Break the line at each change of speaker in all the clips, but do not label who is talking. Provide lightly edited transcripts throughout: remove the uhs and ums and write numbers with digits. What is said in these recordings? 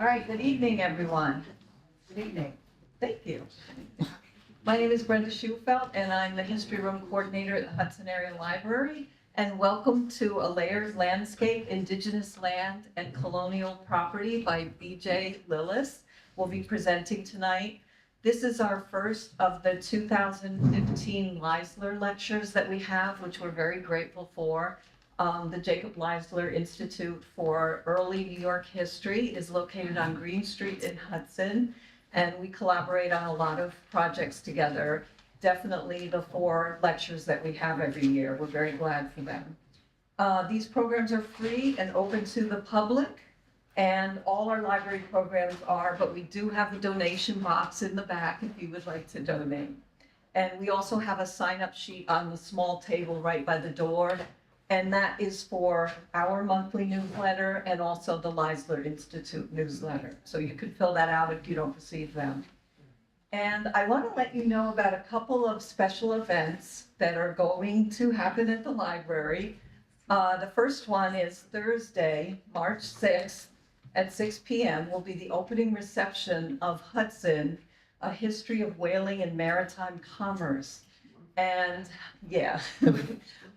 All right, good evening, everyone. Good evening. Thank you. My name is Brenda Schufelt, and I'm the History Room Coordinator at the Hudson Area Library. And welcome to A Layered Landscape, Indigenous Land and Colonial Property by BJ Lillis. We'll be presenting tonight. This is our first of the 2015 Leisler lectures that we have, which we're very grateful for. The Jacob Leisler Institute for Early New York History is located on Green Street in Hudson, and we collaborate on a lot of projects together. Definitely the 4 lectures that we have every year. We're very glad for them. These programs are free and open to the public, and all our library programs are, but we do have a donation box in the back if you would like to donate. And we also have a sign-up sheet on the small table right by the door. And that is for our monthly newsletter and also the Leisler Institute newsletter. So you can fill that out if you don't receive them. And I want to let you know about a couple of special events that are going to happen at the library. The first one is Thursday, March 6th at 6 p.m. will be the opening reception of Hudson, A History of Whaling and Maritime Commerce. And yeah,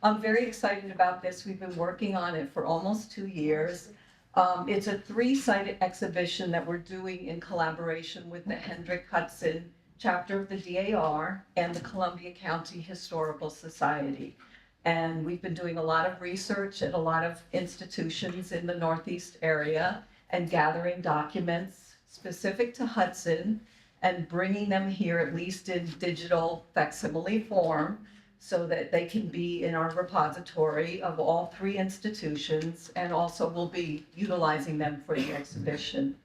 I'm very excited about this. We've been working on it for almost 2 years. It's a 3-sided exhibition that we're doing in collaboration with the Hendrick Hudson chapter of the DAR and the Columbia County Historical Society. And we've been doing a lot of research at a lot of institutions in the Northeast area and gathering documents specific to Hudson and bringing them here, at least in digital facsimile form, so that they can be in our repository of all 3 institutions, and also we'll be utilizing them for the exhibition.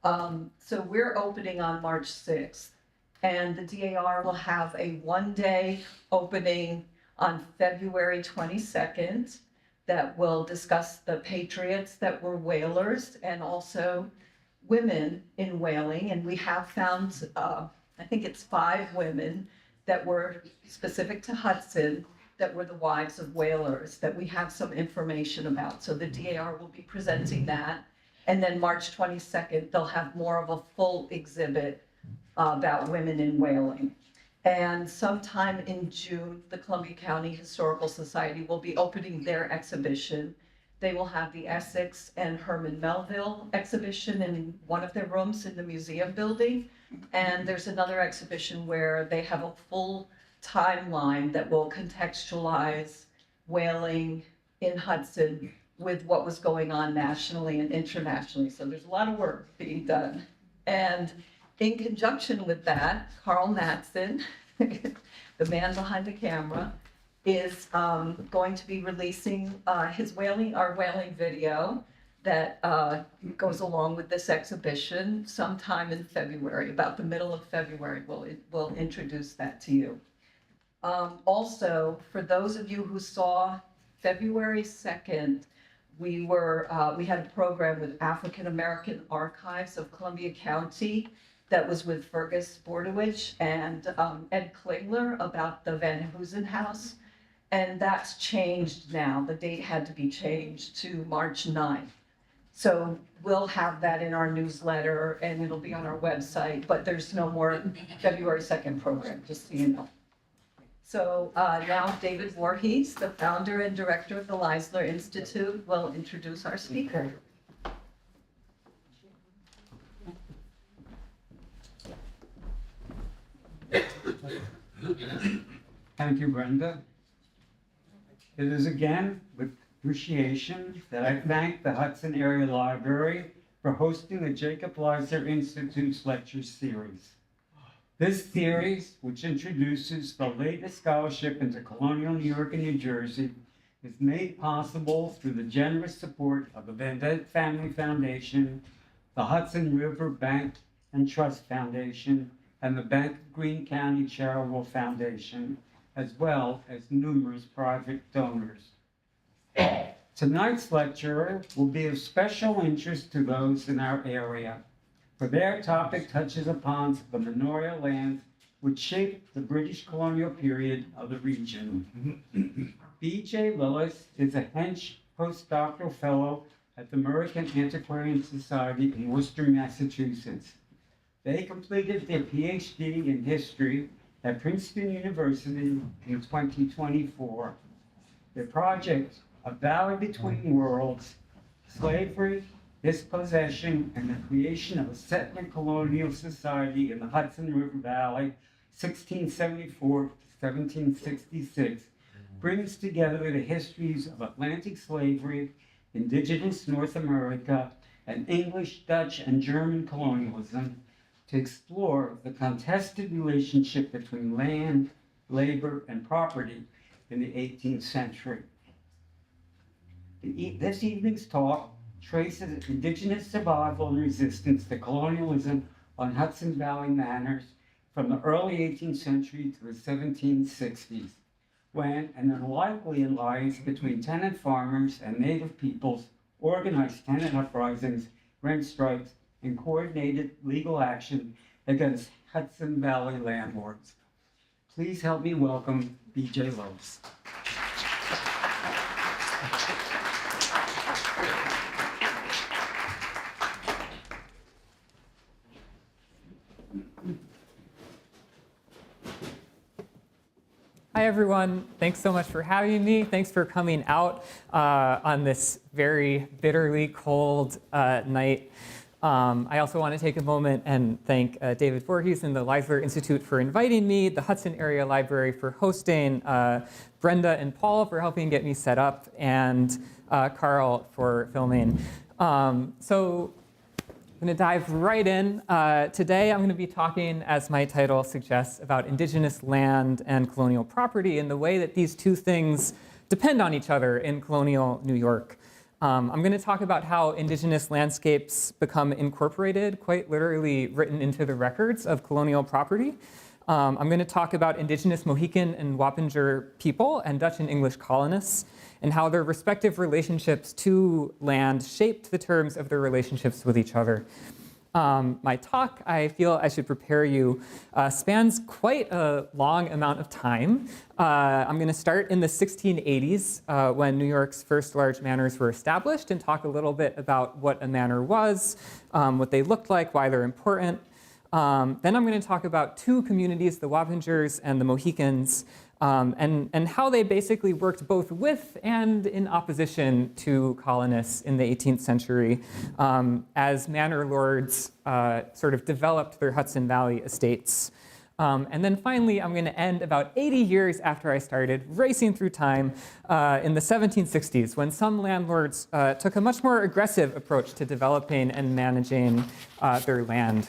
So we're opening on March 6th, and the DAR will have a 1-day opening on February 22nd that will discuss the patriots that were whalers and also women in whaling. And we have found, I think it's 5 women that were specific to Hudson that were the wives of whalers that we have some information about. So the DAR will be presenting that. And then March 22nd, they'll have more of a full exhibit about women in whaling. And sometime in June, the Columbia County Historical Society will be opening their exhibition. They will have the Essex and Herman Melville exhibition in one of their rooms in the museum building. And there's another exhibition where they have a full timeline that will contextualize whaling in Hudson with what was going on nationally and internationally. So there's a lot of work being done. And in conjunction with that, Carl Mattson, the man behind the camera, is going to be releasing our whaling video that goes along with this exhibition sometime in February, about the middle of February. We'll introduce that to you. Also, for those of you who saw February 2nd, we had a program with African American Archives of Columbia County that was with Fergus Bordowich and Ed Klingler about the Van Hoosen House. And that's changed now. The date had to be changed to March 9th. So we'll have that in our newsletter and it'll be on our website, but there's no more February 2nd program, just so you know. So now David Voorhees, the founder and director of the Leisler Institute, will introduce our speaker.
Thank you, Brenda. It is again with appreciation that I thank the Hudson Area Library for hosting the Jacob Leisler Institute's lecture series. This series, which introduces the latest scholarship into colonial New York and New Jersey, is made possible through the generous support of the Van Dyke Family Foundation, the Hudson River Bank and Trust Foundation, and the Bank of Greene County Charitable Foundation, as well as numerous private donors. Tonight's lecturer will be of special interest to those in our area, for their topic touches upon the manorial lands which shaped the British colonial period of the region. BJ Lillis is a Hench postdoctoral fellow at the American Antiquarian Society in Worcester, Massachusetts. They completed their PhD in history at Princeton University in 2024. Their project, A Valley Between Worlds, Slavery, Dispossession, and the Creation of a Settler Colonial Society in the Hudson River Valley, 1674 to 1766, brings together the histories of Atlantic slavery, Indigenous North America, and English, Dutch, and German colonialism to explore the contested relationship between land, labor, and property in the 18th century. This evening's talk traces Indigenous survival and resistance to colonialism on Hudson Valley manors from the early 18th century to the 1760s, when an unlikely alliance between tenant farmers and native peoples organized tenant uprisings, rent strikes, and coordinated legal action against Hudson Valley landlords. Please help me welcome BJ Lillis.
Hi, everyone. Thanks so much for having me. Thanks for coming out on this very bitterly cold night. I also want to take a moment and thank David Voorhees and the Leisler Institute for inviting me, the Hudson Area Library for hosting, Brenda and Paul for helping get me set up, and Carl for filming. I'm going to dive right in. Today I'm going to be talking, as my title suggests, about Indigenous land and colonial property and the way that these two things depend on each other in colonial New York. I'm going to talk about how Indigenous landscapes become incorporated, quite literally written into the records of colonial property. I'm going to talk about Indigenous Mohican and Wappinger people and Dutch and English colonists, and how their respective relationships to land shaped the terms of their relationships with each other. My talk, I feel I should prepare you, spans quite a long amount of time. I'm going to start in the 1680s when New York's first large manors were established, and talk a little bit about what a manor was, what they looked like, why they're important. Then I'm going to talk about two communities, the Wappingers and the Mohicans, and how they basically worked both with and in opposition to colonists in the 18th century as manor lords sort of developed their Hudson Valley estates. And then finally, I'm going to end about 80 years after I started, racing through time in the 1760s, when some landlords took a much more aggressive approach to developing and managing their land.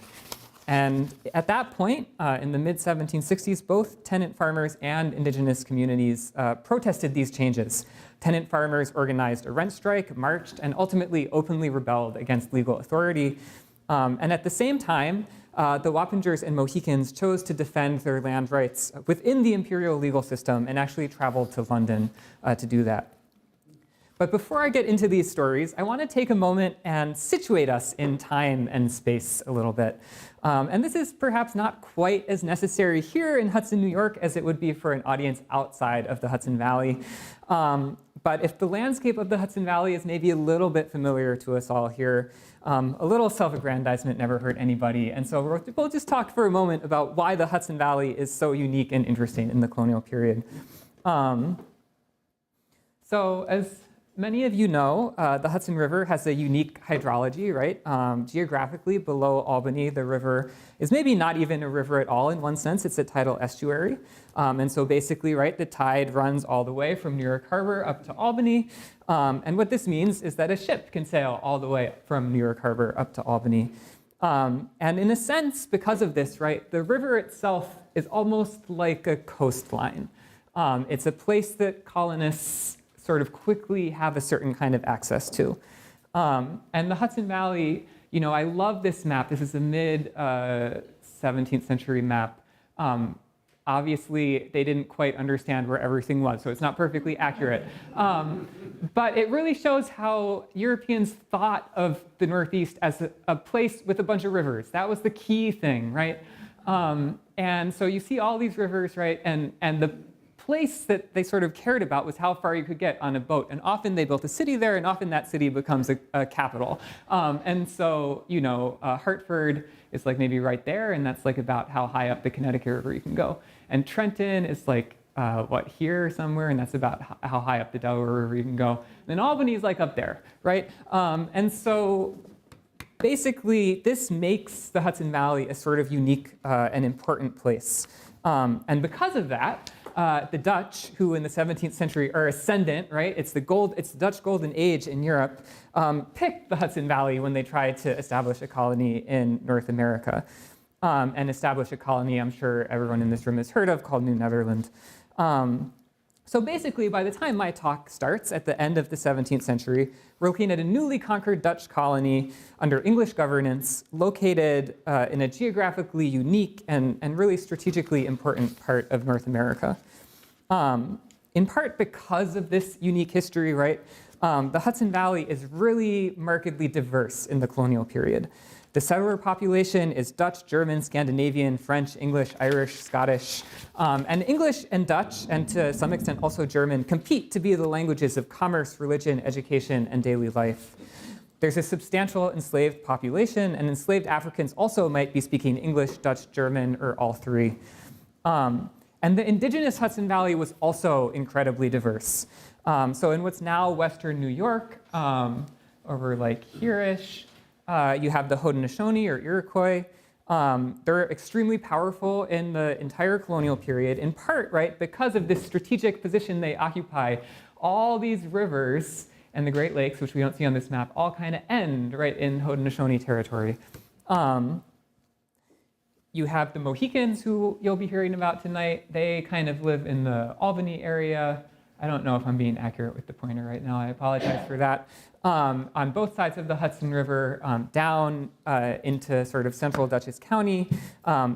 And at that point, in the mid-1760s, both tenant farmers and indigenous communities protested these changes. Tenant farmers organized a rent strike, marched, and ultimately openly rebelled against legal authority. And at the same time, the Wappingers and Mohicans chose to defend their land rights within the imperial legal system and actually traveled to London to do that. But before I get into these stories, I want to take a moment and situate us in time and space a little bit. And this is perhaps not quite as necessary here in Hudson, New York, as it would be for an audience outside of the Hudson Valley. But if the landscape of the Hudson Valley is maybe a little bit familiar to us all here, a little self-aggrandizement never hurt anybody. And so we'll just talk for a moment about why the Hudson Valley is so unique and interesting in the colonial period. So as many of you know, the Hudson River has a unique hydrology, right? Geographically, below Albany, the river is maybe not even a river at all in one sense. It's a tidal estuary. And so basically, right, the tide runs all the way from New York Harbor up to Albany. And what this means is that a ship can sail all the way from New York Harbor up to Albany. And in a sense, because of this, right, the river itself is almost like a coastline. It's a place that colonists sort of quickly have a certain kind of access to. And the Hudson Valley, you know, I love this map. This is a mid-17th century map. Obviously, they didn't quite understand where everything was, so it's not perfectly accurate. But it really shows how Europeans thought of the Northeast as a place with a bunch of rivers. That was the key thing, right? And so you see all these rivers, right? And the place that they sort of cared about was how far you could get on a boat. And often they built a city there, and often that city becomes a capital. And so, Hartford is like maybe right there, and that's like about how high up the Connecticut River you can go. And Trenton is like, here somewhere, and that's about how high up the Delaware River you can go. And then Albany is like up there, right? And so basically, this makes the Hudson Valley a sort of unique and important place. And because of that, the Dutch, who in the 17th century are ascendant, right? It's the Dutch Golden Age in Europe, picked the Hudson Valley when they tried to establish a colony in North America. And establish a colony I'm sure everyone in this room has heard of called New Netherland. So basically, by the time my talk starts at the end of the 17th century, we're looking at a newly conquered Dutch colony under English governance, located in a geographically unique and really strategically important part of North America. In part because of this unique history, right, the Hudson Valley is really markedly diverse in the colonial period. The settler population is Dutch, German, Scandinavian, French, English, Irish, Scottish. And English and Dutch, and to some extent also German, compete to be the languages of commerce, religion, education, and daily life. There's a substantial enslaved population, and enslaved Africans also might be speaking English, Dutch, German, or all three. And the indigenous Hudson Valley was also incredibly diverse. So in what's now Western New York, over like here-ish, you have the Haudenosaunee or Iroquois. They're extremely powerful in the entire colonial period, in part, right, because of this strategic position they occupy. All these rivers and the Great Lakes, which we don't see on this map, all kind of end right in Haudenosaunee territory. You have the Mohicans, who you'll be hearing about tonight. They kind of live in the Albany area. I don't know if I'm being accurate with the pointer right now. I apologize for that. On both sides of the Hudson River, down into sort of central Dutchess County.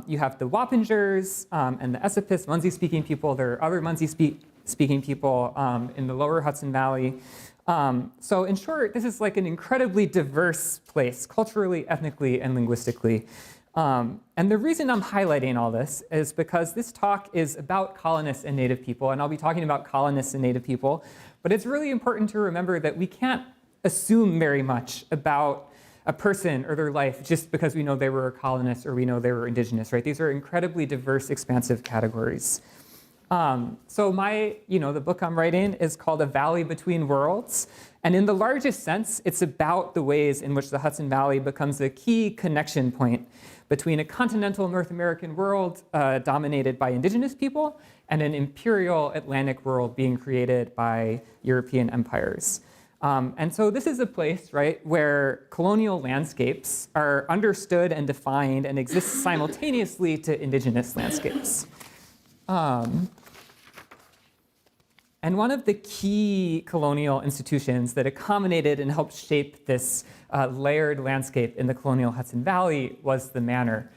You have the Wappingers and the Esopus, Munsee-speaking people. There are other Munsee-speaking people in the lower Hudson Valley. So in short, this is like an incredibly diverse place, culturally, ethnically, and linguistically. And the reason I'm highlighting all this is because this talk is about colonists and Native people, and I'll be talking about colonists and Native people. But it's really important to remember that we can't assume very much about a person or their life just because we know they were a colonist or we know they were indigenous, right? These are incredibly diverse, expansive categories. So the book I'm writing is called A Valley Between Worlds. And in the largest sense, it's about the ways in which the Hudson Valley becomes a key connection point between a continental North American world dominated by indigenous people and an imperial Atlantic world being created by European empires. And so this is a place, right, where colonial landscapes are understood and defined and exist simultaneously to indigenous landscapes. And one of the key colonial institutions that accommodated and helped shape this layered landscape in the colonial Hudson Valley was the manor.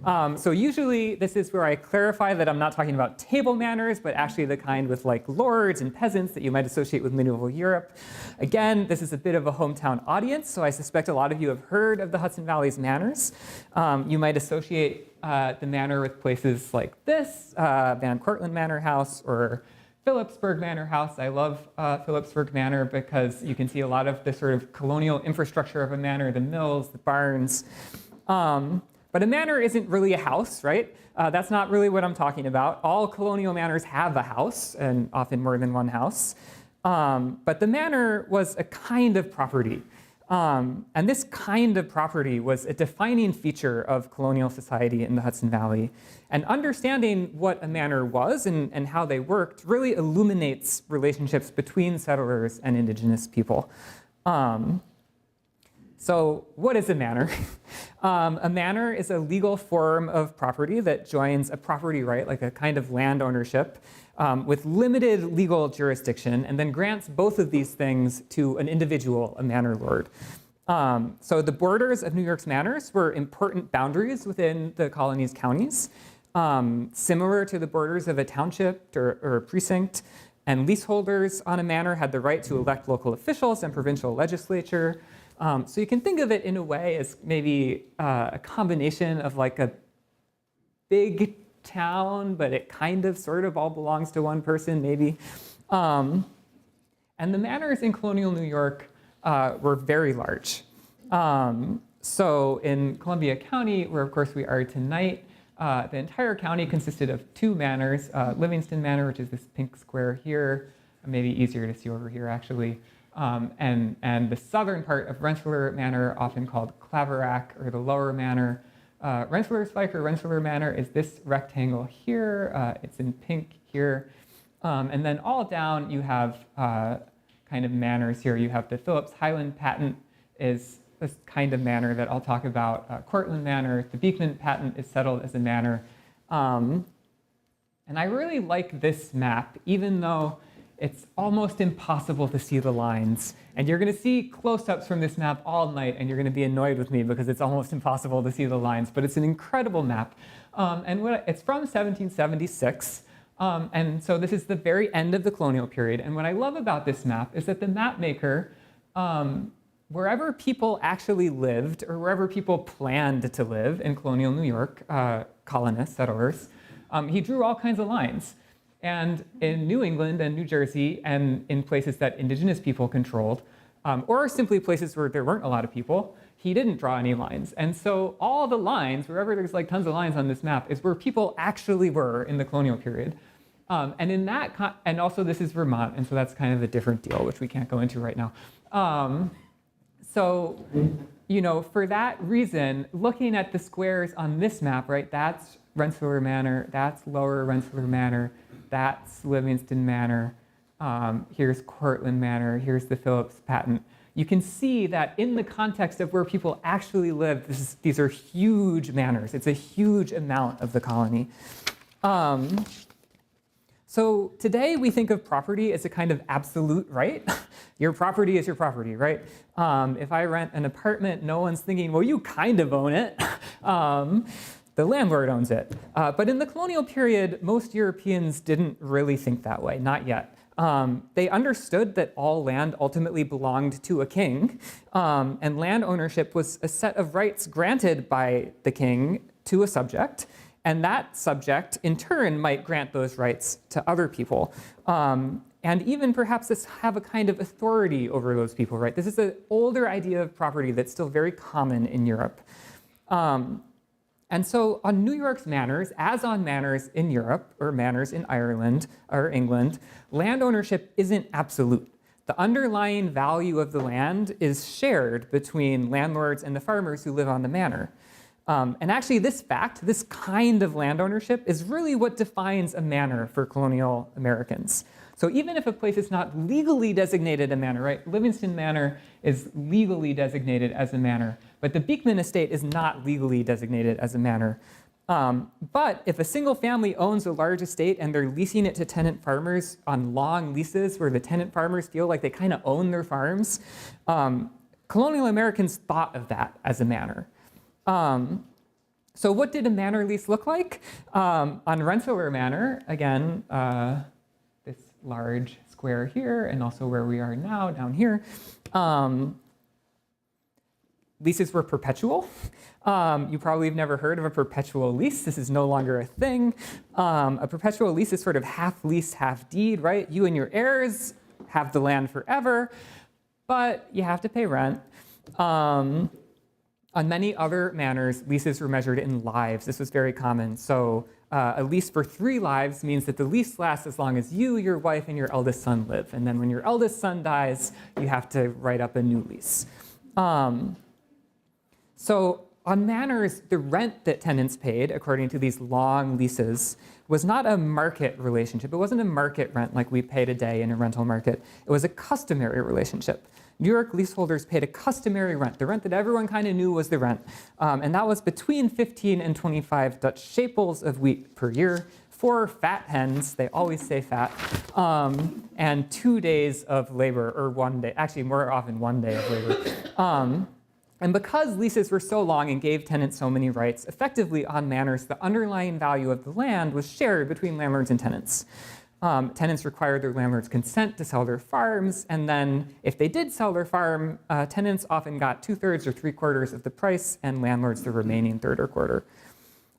So usually this is where I clarify that I'm not talking about table manors, but actually the kind with like lords and peasants that you might associate with medieval Europe. Again, this is a bit of a hometown audience, so I suspect a lot of you have heard of the Hudson Valley's manors. You might associate the manor with places like this, Van Cortlandt Manor House, or Phillipsburg Manor House. I love Phillipsburg Manor because you can see a lot of the sort of colonial infrastructure of a manor, the mills, the barns. But a manor isn't really a house, right? That's not really what I'm talking about. All colonial manors have a house, and often more than one house. But the manor was a kind of property. And this kind of property was a defining feature of colonial society in the Hudson Valley. And understanding what a manor was and how they worked really illuminates relationships between settlers and indigenous people. So what is a manor? A manor is a legal form of property that joins a property right, like a kind of land ownership, with limited legal jurisdiction, and then grants both of these things to an individual, a manor lord. So the borders of New York's manors were important boundaries within the colony's counties, similar to the borders of a township or a precinct. And leaseholders on a manor had the right to elect local officials and provincial legislature. So you can think of it in a way as maybe a combination of like a big town, but it kind of sort of all belongs to one person, maybe. And the manors in colonial New York were very large. So in Columbia County, where of course we are tonight, the entire county consisted of 2 manors, Livingston Manor, which is this pink square here, maybe easier to see over here actually, and the southern part of Rensselaer Manor, often called Claverack, or the lower manor. Rensselaer Spike or Rensselaer Manor is this rectangle here, it's in pink here, and then all down you have kind of manors here. You have the Phillips Highland Patent is this kind of manor that I'll talk about. Cortlandt Manor, the Beekman Patent is settled as a manor. And I really like this map, even though it's almost impossible to see the lines. And you're gonna see close-ups from this map all night, and you're gonna be annoyed with me because it's almost impossible to see the lines, but it's an incredible map. It's from 1776. And so this is the very end of the colonial period. And what I love about this map is that the map maker, wherever people actually lived or wherever people planned to live in colonial New York, colonists, settlers, he drew all kinds of lines. And in New England and New Jersey and in places that indigenous people controlled, or simply places where there weren't a lot of people, he didn't draw any lines. And so all the lines, wherever there's like tons of lines on this map, is where people actually were in the colonial period. And in that, and also this is Vermont, and so that's kind of a different deal, which we can't go into right now. So, you know, for that reason, looking at the squares on this map, right, that's Rensselaer Manor, that's Lower Rensselaer Manor, that's Livingston Manor, here's Cortlandt Manor, here's the Phillips Patent. You can see that in the context of where people actually lived, these are huge manors. It's a huge amount of the colony. So today we think of property as a kind of absolute right. Your property is your property, right? If I rent an apartment, no one's thinking, well, you kind of own it. The landlord owns it. But in the colonial period, most Europeans didn't really think that way, not yet. They understood that all land ultimately belonged to a king, and land ownership was a set of rights granted by the king to a subject, and that subject, in turn, might grant those rights to other people. And even perhaps have a kind of authority over those people, right? This is an older idea of property that's still very common in Europe. And so on New York's manors, as on manors in Europe, or manors in Ireland or England, land ownership isn't absolute. The underlying value of the land is shared between landlords and the farmers who live on the manor. And actually this fact, this kind of land ownership, is really what defines a manor for colonial Americans. So even if a place is not legally designated a manor, right? Livingston Manor is legally designated as a manor, but the Beekman estate is not legally designated as a manor. But if a single family owns a large estate and they're leasing it to tenant farmers on long leases where the tenant farmers feel like they kind of own their farms, colonial Americans thought of that as a manor. So what did a manor lease look like? On Rensselaer Manor, again, this large square here, and also where we are now, down here, leases were perpetual. You probably have never heard of a perpetual lease. This is no longer a thing. A perpetual lease is sort of half lease, half deed, right? You and your heirs have the land forever, but you have to pay rent. On many other manors, leases were measured in lives. This was very common. So a lease for 3 lives means that the lease lasts as long as you, your wife, and your eldest son live. And then when your eldest son dies, you have to write up a new lease. So on manors, the rent that tenants paid, according to these long leases, was not a market relationship. It wasn't a market rent like we pay today in a rental market. It was a customary relationship. New York leaseholders paid a customary rent, the rent that everyone kind of knew was the rent. And that was between 15 and 25 Dutch shapels of wheat per year, 4 fat hens, they always say fat, and 2 days of labor, or 1 day, actually more often 1 day of labor. And because leases were so long and gave tenants so many rights, effectively on manors, the underlying value of the land was shared between landlords and tenants. Tenants required their landlord's consent to sell their farms, and then if they did sell their farm, tenants often got 2/3 or 3/4 of the price, and landlords the remaining 1/3 or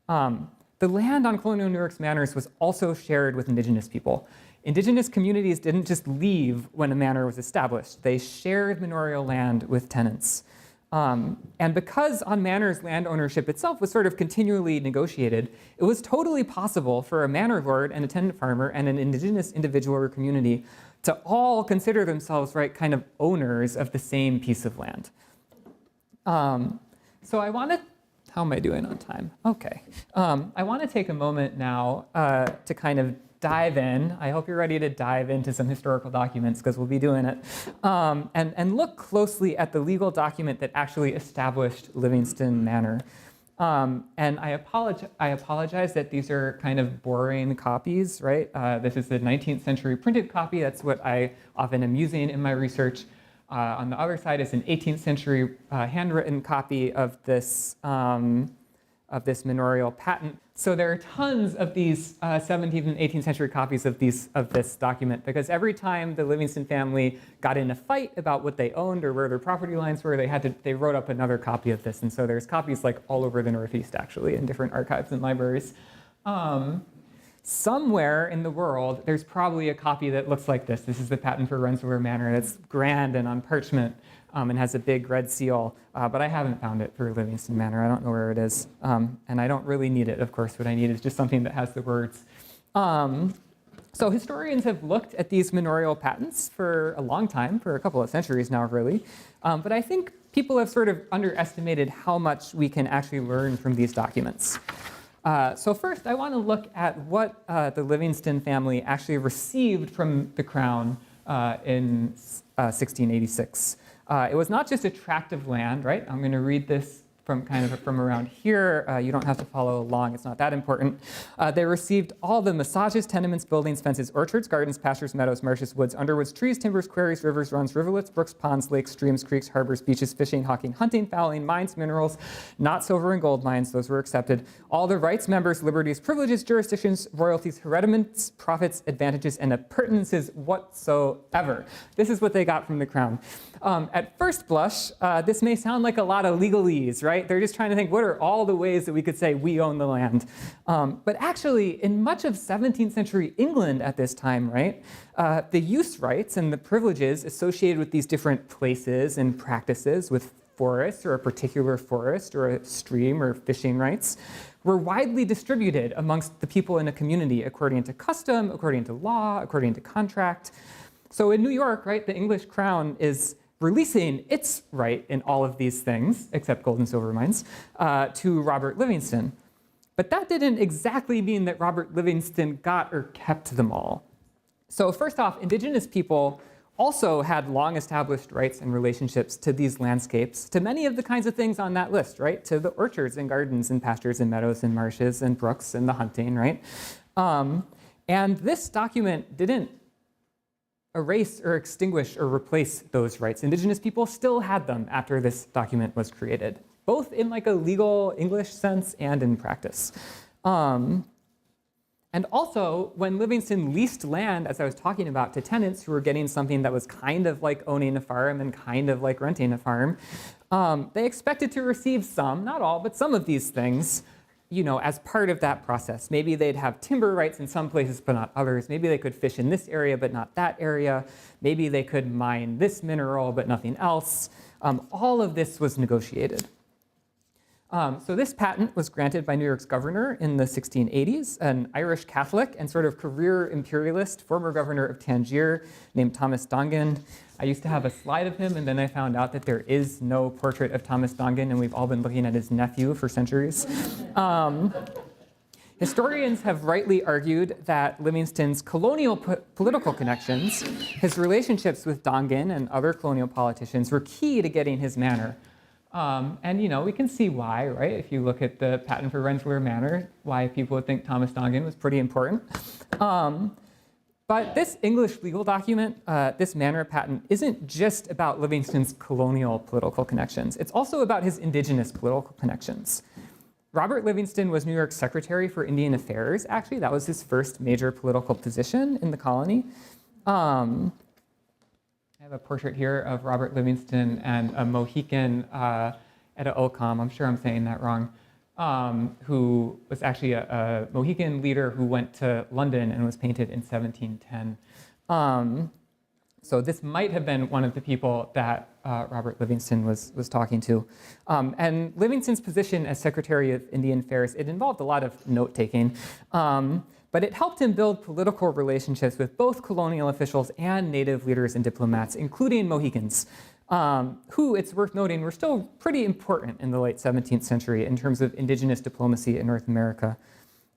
1/4. the land on colonial New York's manors was also shared with Indigenous people. Indigenous communities didn't just leave when a manor was established. They shared manorial land with tenants. And because on manors land ownership itself was sort of continually negotiated, it was totally possible for a manor lord and a tenant farmer and an Indigenous individual or community to all consider themselves, right, kind of owners of the same piece of land. So I want to, how am I doing on time? Okay. I want to take a moment now to kind of dive in. I hope you're ready to dive into some historical documents because we'll be doing it. And look closely at the legal document that actually established Livingston Manor. And I apologize that these are kind of boring copies, right? This is the 19th century printed copy. That's what I often am using in my research. On the other side is an 18th century handwritten copy of this manorial patent. So there are tons of these 17th and 18th century copies of this document, because every time the Livingston family got in a fight about what they owned or where their property lines were, they wrote up another copy of this. And so there's copies like all over the Northeast, actually, in different archives and libraries. Somewhere in the world, there's probably a copy that looks like this. This is the patent for Rensselaer Manor. It's grand and on parchment and has a big red seal, but I haven't found it for Livingston Manor. I don't know where it is, and I don't really need it, of course. What I need is just something that has the words. So historians have looked at these manorial patents for a long time, for a couple of centuries now, really. But I think people have sort of underestimated how much we can actually learn from these documents. So first, I want to look at what the Livingston family actually received from the crown in 1686. It was not just a tract of land, right? I'm going to read this from around here. You don't have to follow along. It's not that important. They received all the massages, tenements, buildings, fences, orchards, gardens, pastures, meadows, marshes, woods, underwoods, trees, timbers, quarries, rivers, runs, rivulets, brooks, ponds, lakes, streams, creeks, harbors, beaches, fishing, hawking, hunting, fowling, mines, minerals, not silver and gold mines. Those were accepted. All the rights, members, liberties, privileges, jurisdictions, royalties, hereditaments, profits, advantages, and appurtenances whatsoever. This is what they got from the crown. At first blush, this may sound like a lot of legalese, right? They're just trying to think, what are all the ways that we could say we own the land? But actually, in much of 17th century England at this time, right, the use rights and the privileges associated with these different places and practices with forests or a particular forest or a stream or fishing rights were widely distributed amongst the people in a community according to custom, according to law, according to contract. So in New York, right, the English crown is releasing its right in all of these things, except gold and silver mines, to Robert Livingston. But that didn't exactly mean that Robert Livingston got or kept them all. So first off, Indigenous people also had long established rights and relationships to these landscapes, to many of the kinds of things on that list, right? To the orchards and gardens and pastures and meadows and marshes and brooks and the hunting, right? And this document didn't erase or extinguish or replace those rights. Indigenous people still had them after this document was created, both in like a legal English sense and in practice. And also, when Livingston leased land, as I was talking about, to tenants who were getting something that was kind of like owning a farm and kind of like renting a farm, they expected to receive some, not all, but some of these things, you know, as part of that process. Maybe they'd have timber rights in some places, but not others. Maybe they could fish in this area, but not that area. Maybe they could mine this mineral, but nothing else. All of this was negotiated. So this patent was granted by New York's governor in the 1680s, an Irish Catholic and sort of career imperialist, former governor of Tangier named Thomas Dongan. I used to have a slide of him, and then I found out that there is no portrait of Thomas Dongan, and we've all been looking at his nephew for centuries. Historians have rightly argued that Livingston's colonial political connections, his relationships with Dongan and other colonial politicians, were key to getting his manor. And you know, we can see why, right? If you look at the patent for Rensselaer Manor, why people would think Thomas Dongan was pretty important. But this English legal document, this manor patent, isn't just about Livingston's colonial political connections. It's also about his indigenous political connections. Robert Livingston was New York's Secretary for Indian Affairs, actually. That was his first major political position in the colony. I have a portrait here of Robert Livingston and a Mohican at a Ocom. I'm sure I'm saying that wrong. who was actually a Mohican leader who went to London and was painted in 1710. So this might have been one of the people that Robert Livingston was talking to. And Livingston's position as Secretary of Indian Affairs, it involved a lot of note-taking, but it helped him build political relationships with both colonial officials and native leaders and diplomats, including Mohicans, who, it's worth noting, were still pretty important in the late 17th century in terms of indigenous diplomacy in North America.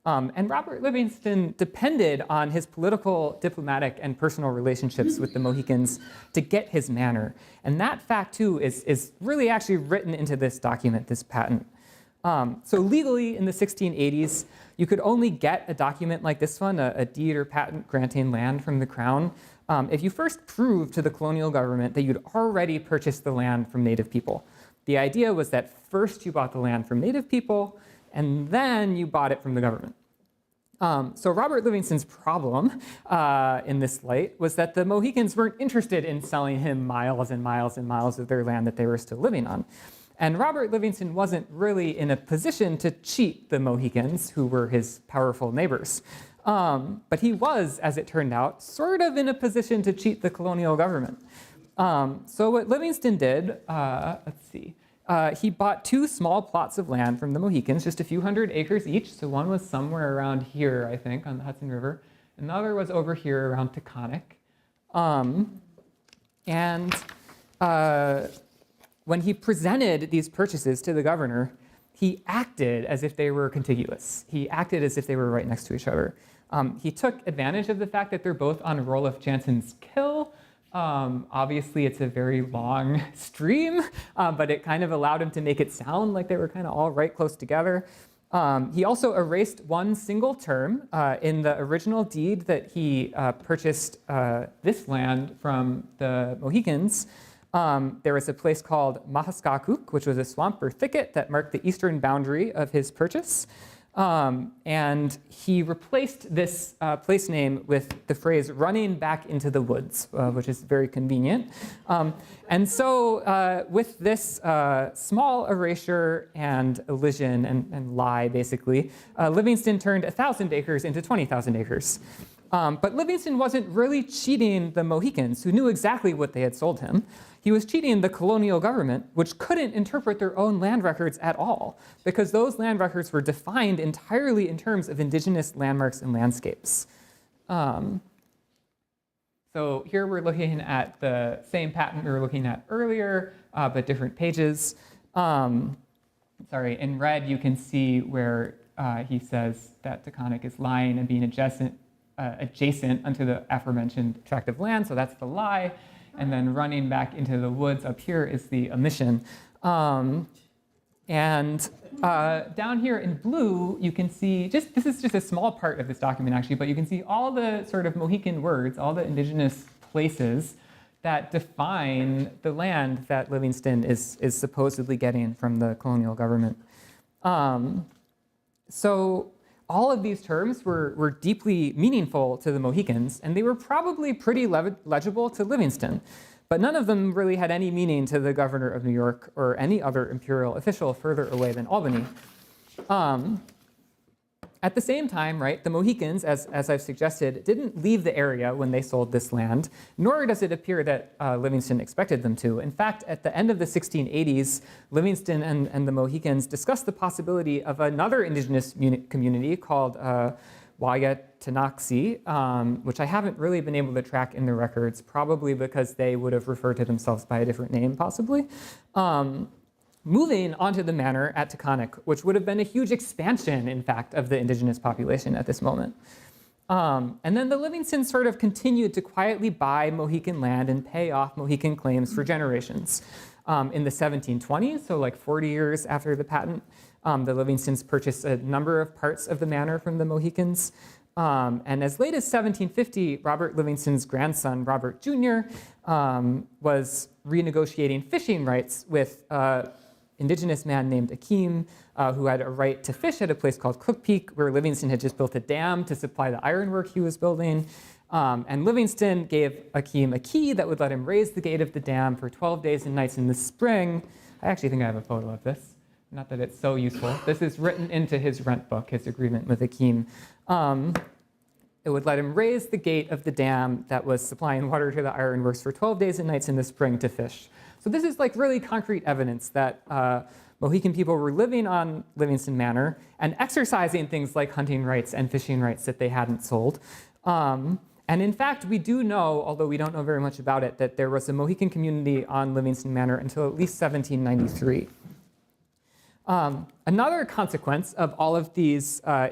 And Robert Livingston depended on his political, diplomatic, and personal relationships with the Mohicans to get his manor. And that fact, too, is really actually written into this document, this patent. So legally, in the 1680s, you could only get a document like this one, a deed or patent granting land from the crown, if you first proved to the colonial government that you'd already purchased the land from native people. The idea was that first you bought the land from native people, and then you bought it from the government. So Robert Livingston's problem in this light was that the Mohicans weren't interested in selling him miles and miles and miles of their land that they were still living on. And Robert Livingston wasn't really in a position to cheat the Mohicans, who were his powerful neighbors. But he was, as it turned out, sort of in a position to cheat the colonial government. So what Livingston did, let's see, he bought 2 small plots of land from the Mohicans, just a few hundred acres each. So one was somewhere around here, I think, on the Hudson River. Another was over here around Taconic. When he presented these purchases to the governor, he acted as if they were contiguous. He acted as if they were right next to each other. He took advantage of the fact that they're both on Rolf Jansen's Kill. Obviously, it's a very long stream, but it kind of allowed him to make it sound like they were kind of all right close together. He also erased one single term in the original deed that he purchased this land from the Mohicans. There was a place called Mahaskakuk, which was a swamp or thicket that marked the eastern boundary of his purchase. And he replaced this place name with the phrase running back into the woods, which is very convenient. And so with this small erasure and elision and lie, basically, Livingston turned 1,000 acres into 20,000 acres. But Livingston wasn't really cheating the Mohicans, who knew exactly what they had sold him. He was cheating the colonial government, which couldn't interpret their own land records at all, because those land records were defined entirely in terms of indigenous landmarks and landscapes. So here we're looking at the same patent we were looking at earlier, but different pages. Sorry, in red you can see where he says that Taconic is lying and being adjacent unto the aforementioned tract of land, so that's the lie. And then running back into the woods up here is the omission. Down here in blue, you can see, this is just a small part of this document actually, but you can see all the sort of Mohican words, all the indigenous places that define the land that Livingston is supposedly getting from the colonial government. So all of these terms were deeply meaningful to the Mohicans, and they were probably pretty legible to Livingston, but none of them really had any meaning to the governor of New York or any other imperial official further away than Albany. At the same time, right, the Mohicans, as I've suggested, didn't leave the area when they sold this land, nor does it appear that Livingston expected them to. In fact, at the end of the 1680s, Livingston and the Mohicans discussed the possibility of another indigenous community called Wayatanaxi, which I haven't really been able to track in the records, probably because they would have referred to themselves by a different name, possibly. Moving onto the manor at Taconic, which would have been a huge expansion, in fact, of the indigenous population at this moment. And then the Livingstons sort of continued to quietly buy Mohican land and pay off Mohican claims for generations. In the 1720s, so like 40 years after the patent, the Livingstons purchased a number of parts of the manor from the Mohicans. And as late as 1750, Robert Livingston's grandson, Robert Jr., was renegotiating fishing rights with indigenous man named Akeem, who had a right to fish at a place called Cook Peak, where Livingston had just built a dam to supply the ironwork he was building. And Livingston gave Akeem a key that would let him raise the gate of the dam for 12 days and nights in the spring. I actually think I have a photo of this. not that it's so useful. This is written into his rent book, his agreement with Akeem. It would let him raise the gate of the dam that was supplying water to the ironworks for 12 days and nights in the spring to fish. So this is like really concrete evidence that Mohican people were living on Livingston Manor and exercising things like hunting rights and fishing rights that they hadn't sold. And in fact, we do know, although we don't know very much about it, that there was a Mohican community on Livingston Manor until at least 1793. Another consequence of all of these all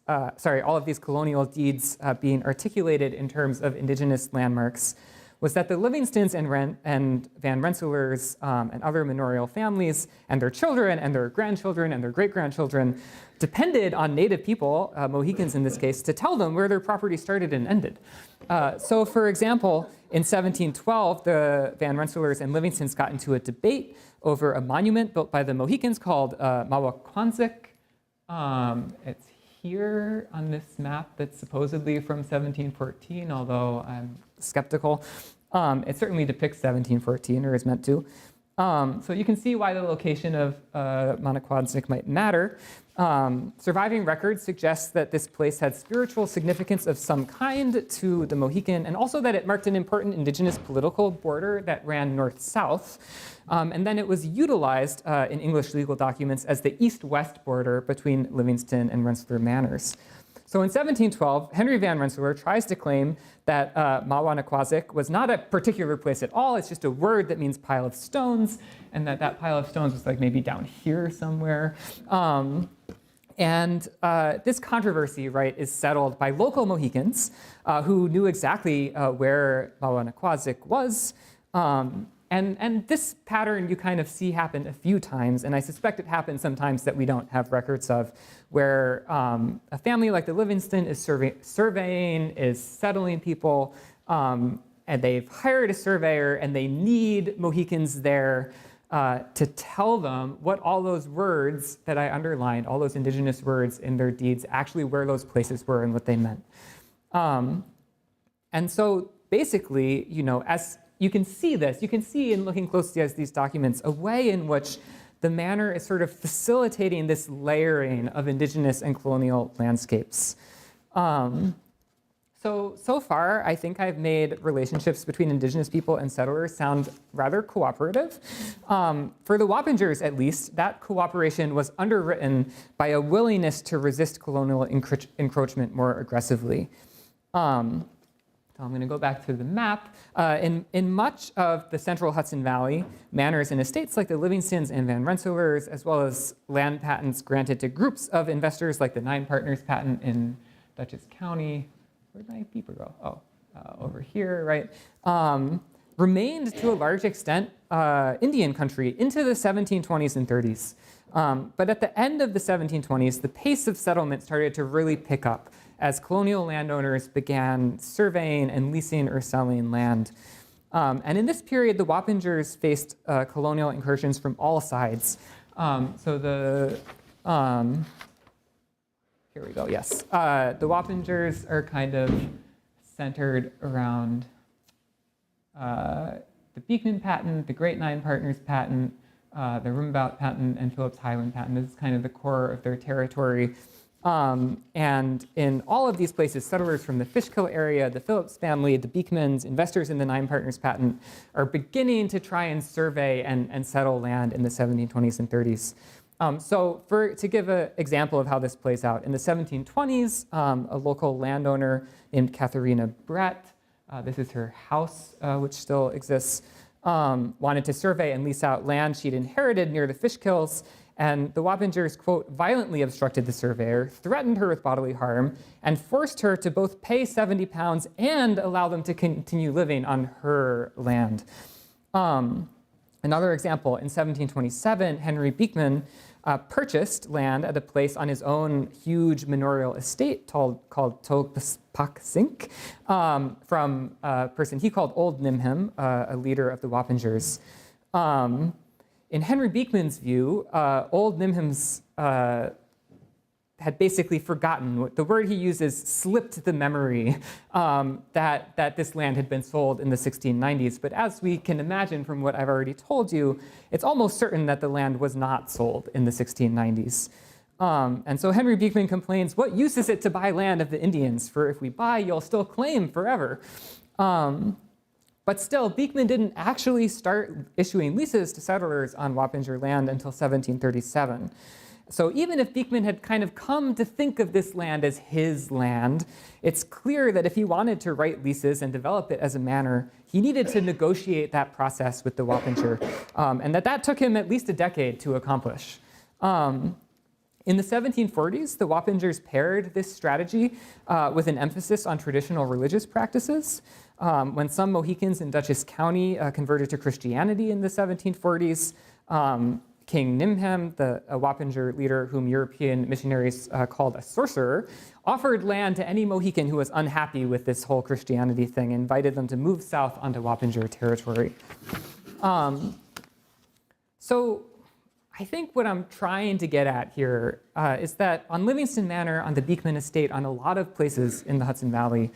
of these colonial deeds being articulated in terms of indigenous landmarks was that the Livingstons and Van Rensselaers and other manorial families and their children and their grandchildren and their great-grandchildren depended on native people, Mohicans in this case, to tell them where their property started and ended. So for example, in 1712, the Van Rensselaers and Livingstons got into a debate over a monument built by the Mohicans called Mawaquanzik. It's here on this map that's supposedly from 1714, although I'm skeptical. It certainly depicts 1714, or is meant to. So you can see why the location of Mawaquanzik might matter. Surviving records suggest that this place had spiritual significance of some kind to the Mohican, and also that it marked an important indigenous political border that ran north-south. And then it was utilized in English legal documents as the east-west border between Livingston and Rensselaer manors. So in 1712, Henry Van Rensselaer tries to claim that Mawaquanzik was not a particular place at all. It's just a word that means pile of stones, and that pile of stones was like maybe down here somewhere. And this controversy, right, is settled by local Mohicans who knew exactly where Mawaquanzik was. And this pattern you kind of see happen a few times, and I suspect it happens sometimes that we don't have records of, where a family like the Livingston is surveying, is settling people, and they've hired a surveyor, and they need Mohicans there to tell them what all those words that I underlined, all those indigenous words in their deeds, actually where those places were and what they meant. And so basically, you know, as you can see this, you can see in looking closely at these documents, a way in which the manor is sort of facilitating this layering of indigenous and colonial landscapes. So far, I think I've made relationships between indigenous people and settlers sound rather cooperative. For the Wappingers, at least, that cooperation was underwritten by a willingness to resist colonial encroachment more aggressively. So I'm going to go back to the map. In much of the central Hudson Valley, manors and estates like the Livingstons and Van Rensselaers, as well as land patents granted to groups of investors like the 9 Partners patent in Dutchess County. Where'd my beeper go? Oh, over here, right? Remained to a large extent Indian country into the 1720s and 30s. But at the end of the 1720s, the pace of settlement started to really pick up as colonial landowners began surveying and leasing or selling land. And in this period, the Wappingers faced colonial incursions from all sides. Here we go, yes. The Wappingers are kind of centered around the Beekman patent, the Great 9 Partners patent, the Rumbout patent, and Phillips Highland patent. This is kind of the core of their territory. And in all of these places, settlers from the Fishkill area, the Phillips family, the Beekmans, investors in the 9 Partners patent are beginning to try and survey and settle land in the 1720s and 30s. To give an example of how this plays out, in the 1720s, a local landowner named Katharina Brett, this is her house, which still exists, wanted to survey and lease out land she'd inherited near the Fishkills. And the Wappingers, quote, violently obstructed the surveyor, threatened her with bodily harm, and forced her to both pay 70 pounds and allow them to continue living on her land. Another example, in 1727, Henry Beekman purchased land at a place on his own huge manorial estate called Tolpaksink from a person he called Old Nimham, a leader of the Wappingers. In Henry Beekman's view, Old Nimham's had basically forgotten. The word he uses slipped the memory that this land had been sold in the 1690s. But as we can imagine from what I've already told you, it's almost certain that the land was not sold in the 1690s. And so Henry Beekman complains, what use is it to buy land of the Indians? For if we buy, you'll still claim forever. But still, Beekman didn't actually start issuing leases to settlers on Wappinger land until 1737. So even if Beekman had kind of come to think of this land as his land, it's clear that if he wanted to write leases and develop it as a manor, he needed to negotiate that process with the Wappinger, and that took him at least a decade to accomplish. In the 1740s, the Wappingers paired this strategy with an emphasis on traditional religious practices. When some Mohicans in Dutchess County converted to Christianity in the 1740s, King Nimhem, a Wappinger leader whom European missionaries called a sorcerer, offered land to any Mohican who was unhappy with this whole Christianity thing, and invited them to move south onto Wappinger territory. So I think what I'm trying to get at here is that on Livingston Manor, on the Beekman estate, on a lot of places in the Hudson Valley,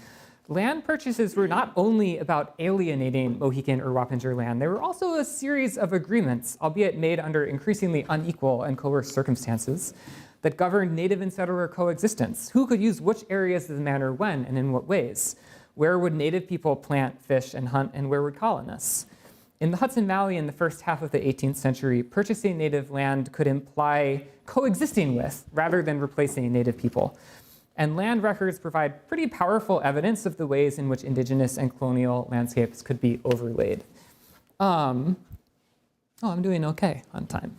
land purchases were not only about alienating Mohican or Wappinger land, they were also a series of agreements, albeit made under increasingly unequal and coerced circumstances, that governed native and settler coexistence. Who could use which areas of the manor when and in what ways? Where would native people plant, fish, and hunt, and where would colonists? In the Hudson Valley in the first half of the 18th century, purchasing native land could imply coexisting with rather than replacing native people. And land records provide pretty powerful evidence of the ways in which indigenous and colonial landscapes could be overlaid. I'm doing okay on time.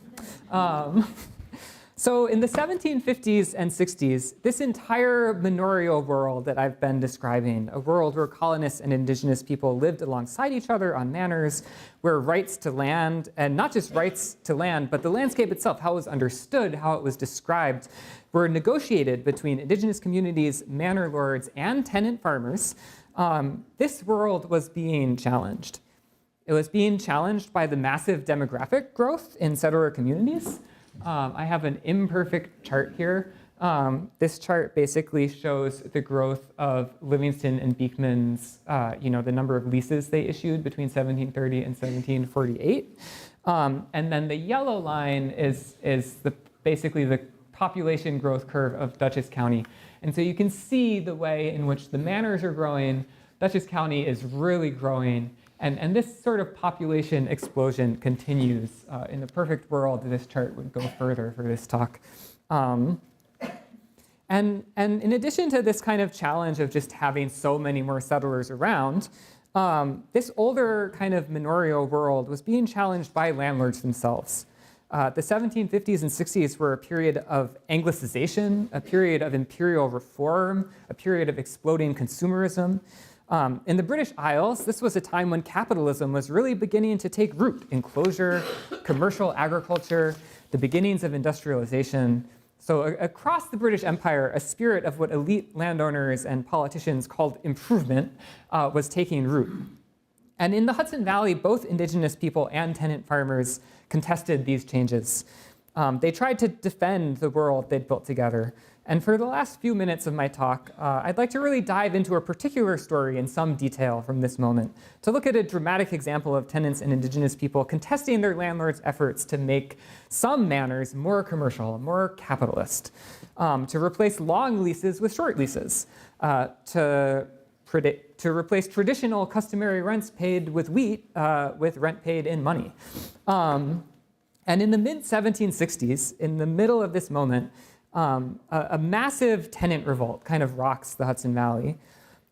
So in the 1750s and 60s, this entire manorial world that I've been describing, a world where colonists and indigenous people lived alongside each other on manors, where rights to land, and not just rights to land, but the landscape itself, how it was understood, how it was described, were negotiated between indigenous communities, manor lords, and tenant farmers. This world was being challenged. It was being challenged by the massive demographic growth in settler communities. I have an imperfect chart here. This chart basically shows the growth of Livingston and Beekman's, the number of leases they issued between 1730 and 1748. And then the yellow line is basically the population growth curve of Dutchess County. And so you can see the way in which the manors are growing. Dutchess County is really growing. And this sort of population explosion continues. In the perfect world, this chart would go further for this talk. And in addition to this kind of challenge of just having so many more settlers around, this older kind of manorial world was being challenged by landlords themselves. The 1750s and 60s were a period of Anglicization, a period of imperial reform, a period of exploding consumerism. In the British Isles, this was a time when capitalism was really beginning to take root. Enclosure, commercial agriculture, the beginnings of industrialization. So across the British Empire, a spirit of what elite landowners and politicians called improvement was taking root. And in the Hudson Valley, both indigenous people and tenant farmers contested these changes. They tried to defend the world they'd built together. And for the last few minutes of my talk, I'd like to really dive into a particular story in some detail from this moment, to look at a dramatic example of tenants and indigenous people contesting their landlords' efforts to make some manors more commercial, more capitalist, to replace long leases with short leases, to replace traditional customary rents paid with wheat with rent paid in money. And in the mid-1760s, in the middle of this moment, a massive tenant revolt kind of rocks the Hudson Valley.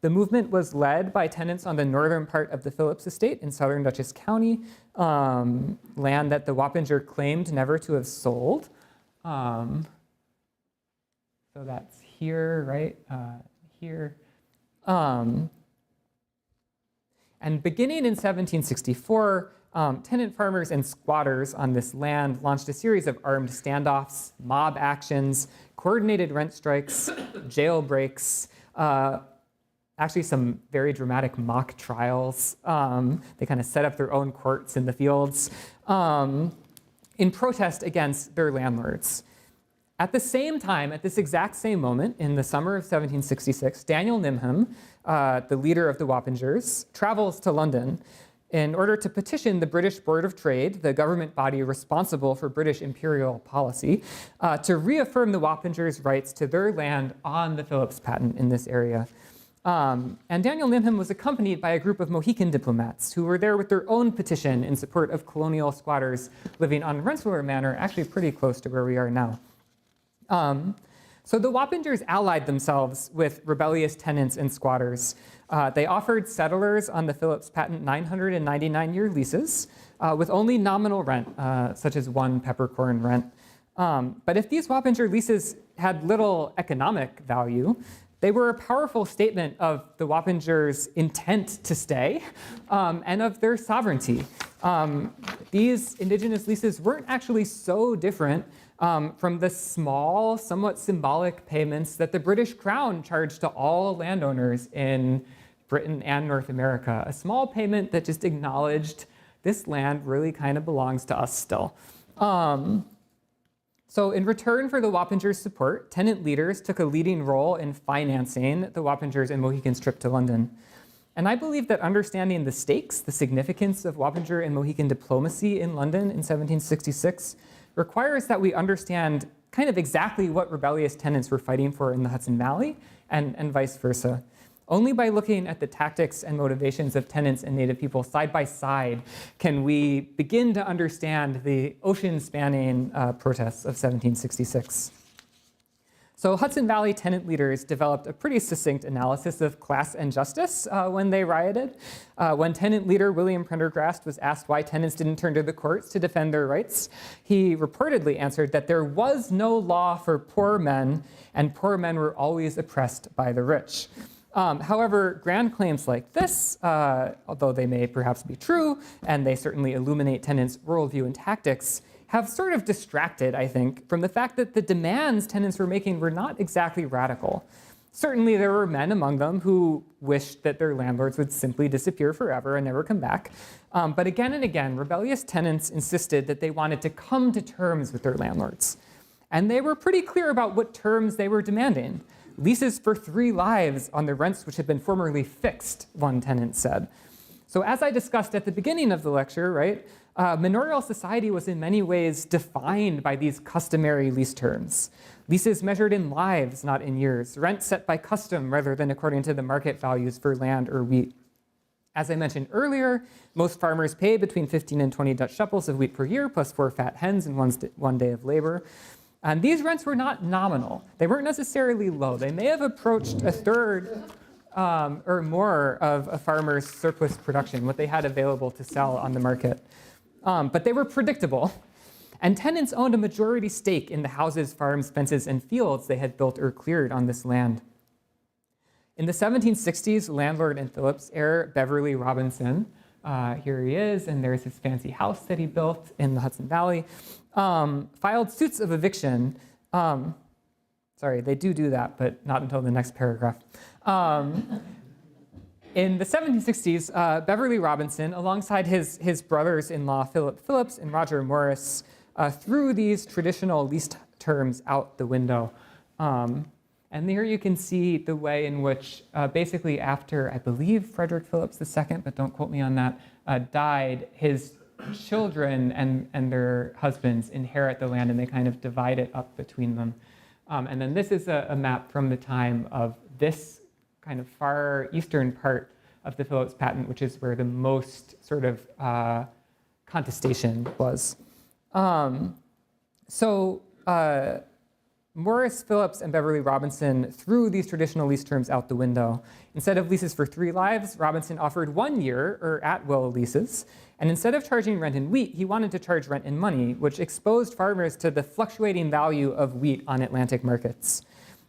The movement was led by tenants on the northern part of the Phillips estate in southern Dutchess County, land that the Wappinger claimed never to have sold. So that's here, right? Here. And beginning in 1764, tenant farmers and squatters on this land launched a series of armed standoffs, mob actions, coordinated rent strikes, jailbreaks, actually some very dramatic mock trials. They kind of set up their own courts in the fields in protest against their landlords. At the same time, at this exact same moment, in the summer of 1766, Daniel Nimham, the leader of the Wappingers, travels to London in order to petition the British Board of Trade, the government body responsible for British imperial policy, to reaffirm the Wappingers' rights to their land on the Phillips patent in this area. And Daniel Nimham was accompanied by a group of Mohican diplomats who were there with their own petition in support of colonial squatters living on Rensselaer Manor, actually pretty close to where we are now. So the Wappingers allied themselves with rebellious tenants and squatters. They offered settlers on the Phillips patent 999-year leases with only nominal rent, such as 1 peppercorn rent. But if these Wappinger leases had little economic value, they were a powerful statement of the Wappingers' intent to stay and of their sovereignty. These Indigenous leases weren't actually so different from the small, somewhat symbolic payments that the British Crown charged to all landowners in Britain and North America. A small payment that just acknowledged this land really kind of belongs to us still. So in return for the Wappingers' support, tenant leaders took a leading role in financing the Wappingers' and Mohicans' trip to London. And I believe that understanding the stakes, the significance of Wappinger and Mohican diplomacy in London in 1766 requires that we understand kind of exactly what rebellious tenants were fighting for in the Hudson Valley and vice versa. Only by looking at the tactics and motivations of tenants and Native people side by side can we begin to understand the ocean-spanning protests of 1766. So Hudson Valley tenant leaders developed a pretty succinct analysis of class and justice when they rioted. When tenant leader William Prendergast was asked why tenants didn't turn to the courts to defend their rights, he reportedly answered that there was no law for poor men, and poor men were always oppressed by the rich. However, grand claims like this, although they may perhaps be true, and they certainly illuminate tenants' worldview and tactics, have sort of distracted, I think, from the fact that the demands tenants were making were not exactly radical. Certainly there were men among them who wished that their landlords would simply disappear forever and never come back. But again and again, rebellious tenants insisted that they wanted to come to terms with their landlords. And they were pretty clear about what terms they were demanding. Leases for 3 lives on the rents which had been formerly fixed, one tenant said. So as I discussed at the beginning of the lecture, right, manorial society was in many ways defined by these customary lease terms. Leases measured in lives, not in years. Rent set by custom rather than according to the market values for land or wheat. As I mentioned earlier, most farmers pay between 15 and 20 Dutch shekels of wheat per year, plus 4 fat hens and 1 day of labor. And these rents were not nominal. They weren't necessarily low. They may have approached a third or more of a farmer's surplus production, what they had available to sell on the market. But they were predictable. And tenants owned a majority stake in the houses, farms, fences, and fields they had built or cleared on this land. In the 1760s, landlord in Phillips' heir, Beverly Robinson, here he is, and there's his fancy house that he built in the Hudson Valley, filed suits of eviction. Sorry, they do that, but not until the next paragraph. In the 1760s, Beverly Robinson, alongside his brothers-in-law Philip Phillips and Roger Morris, threw these traditional lease terms out the window. And here you can see the way in which basically after, I believe, Frederick Phillips II, but don't quote me on that, died, his children and their husbands inherit the land and they kind of divide it up between them. And then this is a map from the time of this kind of far eastern part of the Phillips patent, which is where the most sort of contestation was. Morris, Phillips, and Beverly Robinson threw these traditional lease terms out the window. Instead of leases for 3 lives, Robinson offered 1 year or at-will leases. And instead of charging rent in wheat, he wanted to charge rent in money, which exposed farmers to the fluctuating value of wheat on Atlantic markets.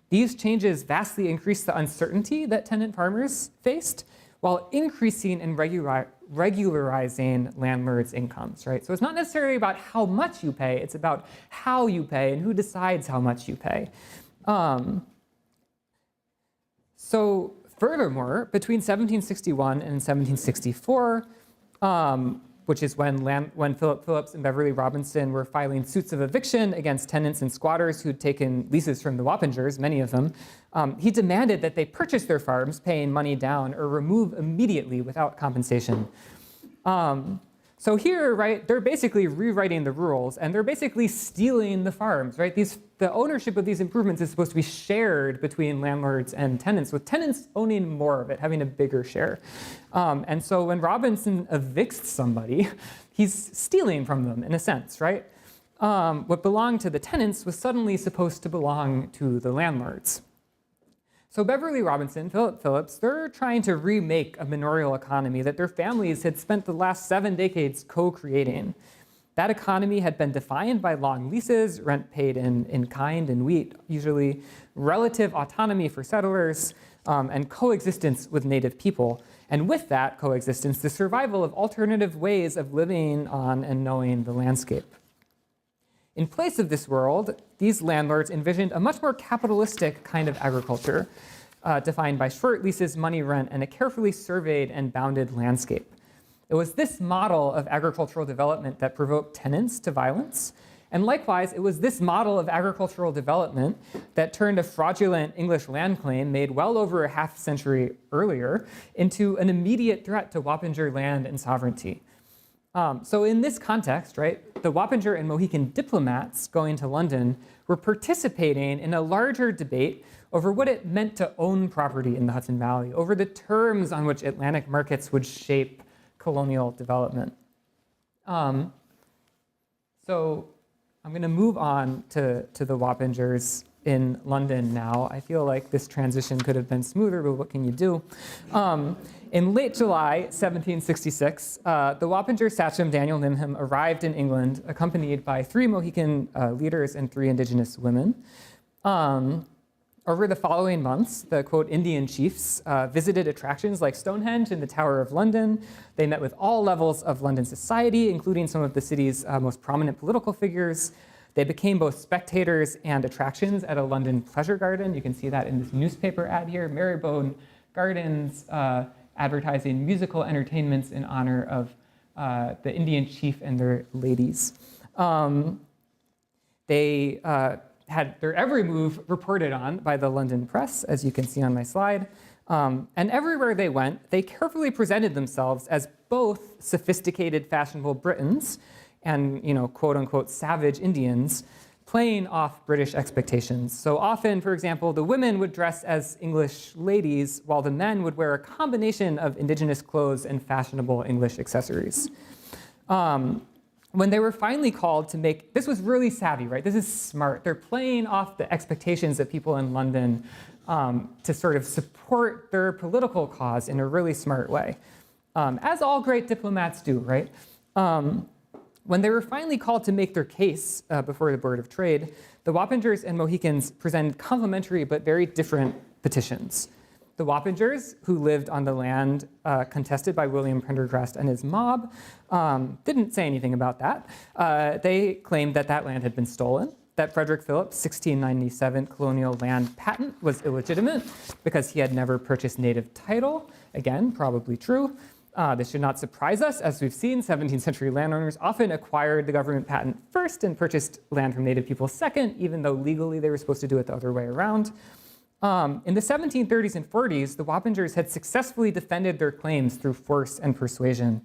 These changes vastly increased the uncertainty that tenant farmers faced, while increasing and regularizing landlords' incomes, right? So it's not necessarily about how much you pay, it's about how you pay and who decides how much you pay. So furthermore, between 1761 and 1764, which is when Philip Phillips and Beverly Robinson were filing suits of eviction against tenants and squatters who'd taken leases from the Wappingers, many of them, he demanded that they purchase their farms, paying money down, or remove immediately without compensation. So here, right, they're basically rewriting the rules, and they're basically stealing the farms, right? The ownership of these improvements is supposed to be shared between landlords and tenants, with tenants owning more of it, having a bigger share. And so when Robinson evicts somebody, he's stealing from them in a sense, right? What belonged to the tenants was suddenly supposed to belong to the landlords. So Beverly Robinson, Philip Phillips, they're trying to remake a manorial economy that their families had spent the last 7 decades co-creating. That economy had been defined by long leases, rent paid in kind and wheat, usually relative autonomy for settlers, and coexistence with native people. And with that coexistence, the survival of alternative ways of living on and knowing the landscape. In place of this world, these landlords envisioned a much more capitalistic kind of agriculture, defined by short leases, money rent, and a carefully surveyed and bounded landscape. It was this model of agricultural development that provoked tenants to violence. And likewise, it was this model of agricultural development that turned a fraudulent English land claim made well over a half century earlier into an immediate threat to Wappinger land and sovereignty. So in this context, right, the Wappinger and Mohican diplomats going to London were participating in a larger debate over what it meant to own property in the Hudson Valley, over the terms on which Atlantic markets would shape colonial development. So I'm going to move on to the Wappingers in London now. I feel like this transition could have been smoother, but what can you do? In late July 1766, the Wappinger sachem Daniel Nimham arrived in England, accompanied by 3 Mohican leaders and 3 Indigenous women. Over the following months, the, quote, Indian chiefs visited attractions like Stonehenge and the Tower of London. They met with all levels of London society, including some of the city's most prominent political figures. They became both spectators and attractions at a London pleasure garden. You can see that in this newspaper ad here, Marylebone Gardens, advertising musical entertainments in honor of the Indian chief and their ladies. They had their every move reported on by the London press, as you can see on my slide. And everywhere they went, they carefully presented themselves as both sophisticated, fashionable Britons and, you know, quote unquote, savage Indians, playing off British expectations. So often, for example, the women would dress as English ladies, while the men would wear a combination of indigenous clothes and fashionable English accessories. When they were finally called to make, this was really savvy, right? This is smart. They're playing off the expectations of people in London to sort of support their political cause in a really smart way, as all great diplomats do, right? When they were finally called to make their case before the Board of Trade, the Wappingers and Mohicans presented complementary but very different petitions. The Wappingers, who lived on the land contested by William Prendergast and his mob, didn't say anything about that. They claimed that that land had been stolen, that Frederick Phillips' 1697 colonial land patent was illegitimate because he had never purchased native title. Again, probably true. This should not surprise us. As we've seen, 17th century landowners often acquired the government patent first and purchased land from native people second, even though legally they were supposed to do it the other way around. In the 1730s and 40s, the Wappingers had successfully defended their claims through force and persuasion.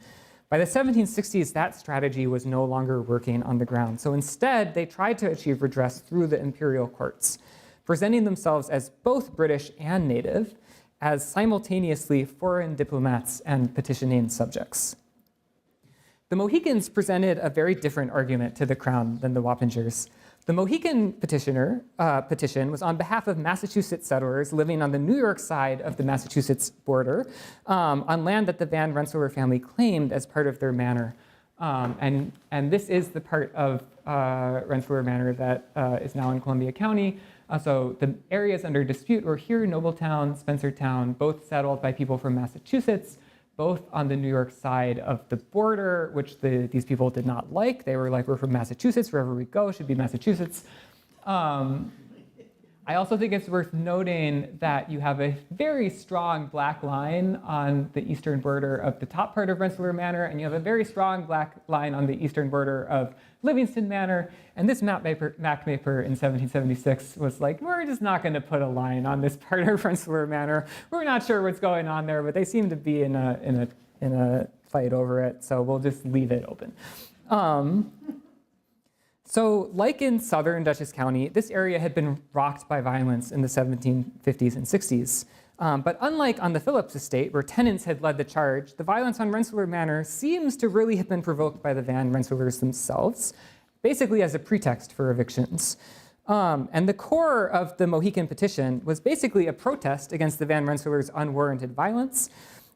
By the 1760s, that strategy was no longer working on the ground. So instead, they tried to achieve redress through the imperial courts, presenting themselves as both British and native, as simultaneously foreign diplomats and petitioning subjects. The Mohicans presented a very different argument to the crown than the Wappingers. The Mohican petition was on behalf of Massachusetts settlers living on the New York side of the Massachusetts border on land that the Van Rensselaer family claimed as part of their manor. And this is the part of Rensselaer Manor that is now in Columbia County. So the areas under dispute were here, Nobletown, Spencertown, both settled by people from Massachusetts, both on the New York side of the border, which these people did not like. They were like, we're from Massachusetts, wherever we go should be Massachusetts. I also think it's worth noting that you have a very strong black line on the eastern border of the top part of Rensselaer Manor, and you have a very strong black line on the eastern border of Livingston Manor. And this mapmaker in 1776 was like, we're just not going to put a line on this part of Rensselaer Manor. We're not sure what's going on there, but they seem to be in a fight over it, so we'll just leave it open. So like in southern Dutchess County, this area had been rocked by violence in the 1750s and 60s. But unlike on the Phillips estate, where tenants had led the charge, the violence on Rensselaer Manor seems to really have been provoked by the Van Rensselaers themselves, basically as a pretext for evictions. And the core of the Mohican petition was basically a protest against the Van Rensselaers' unwarranted violence.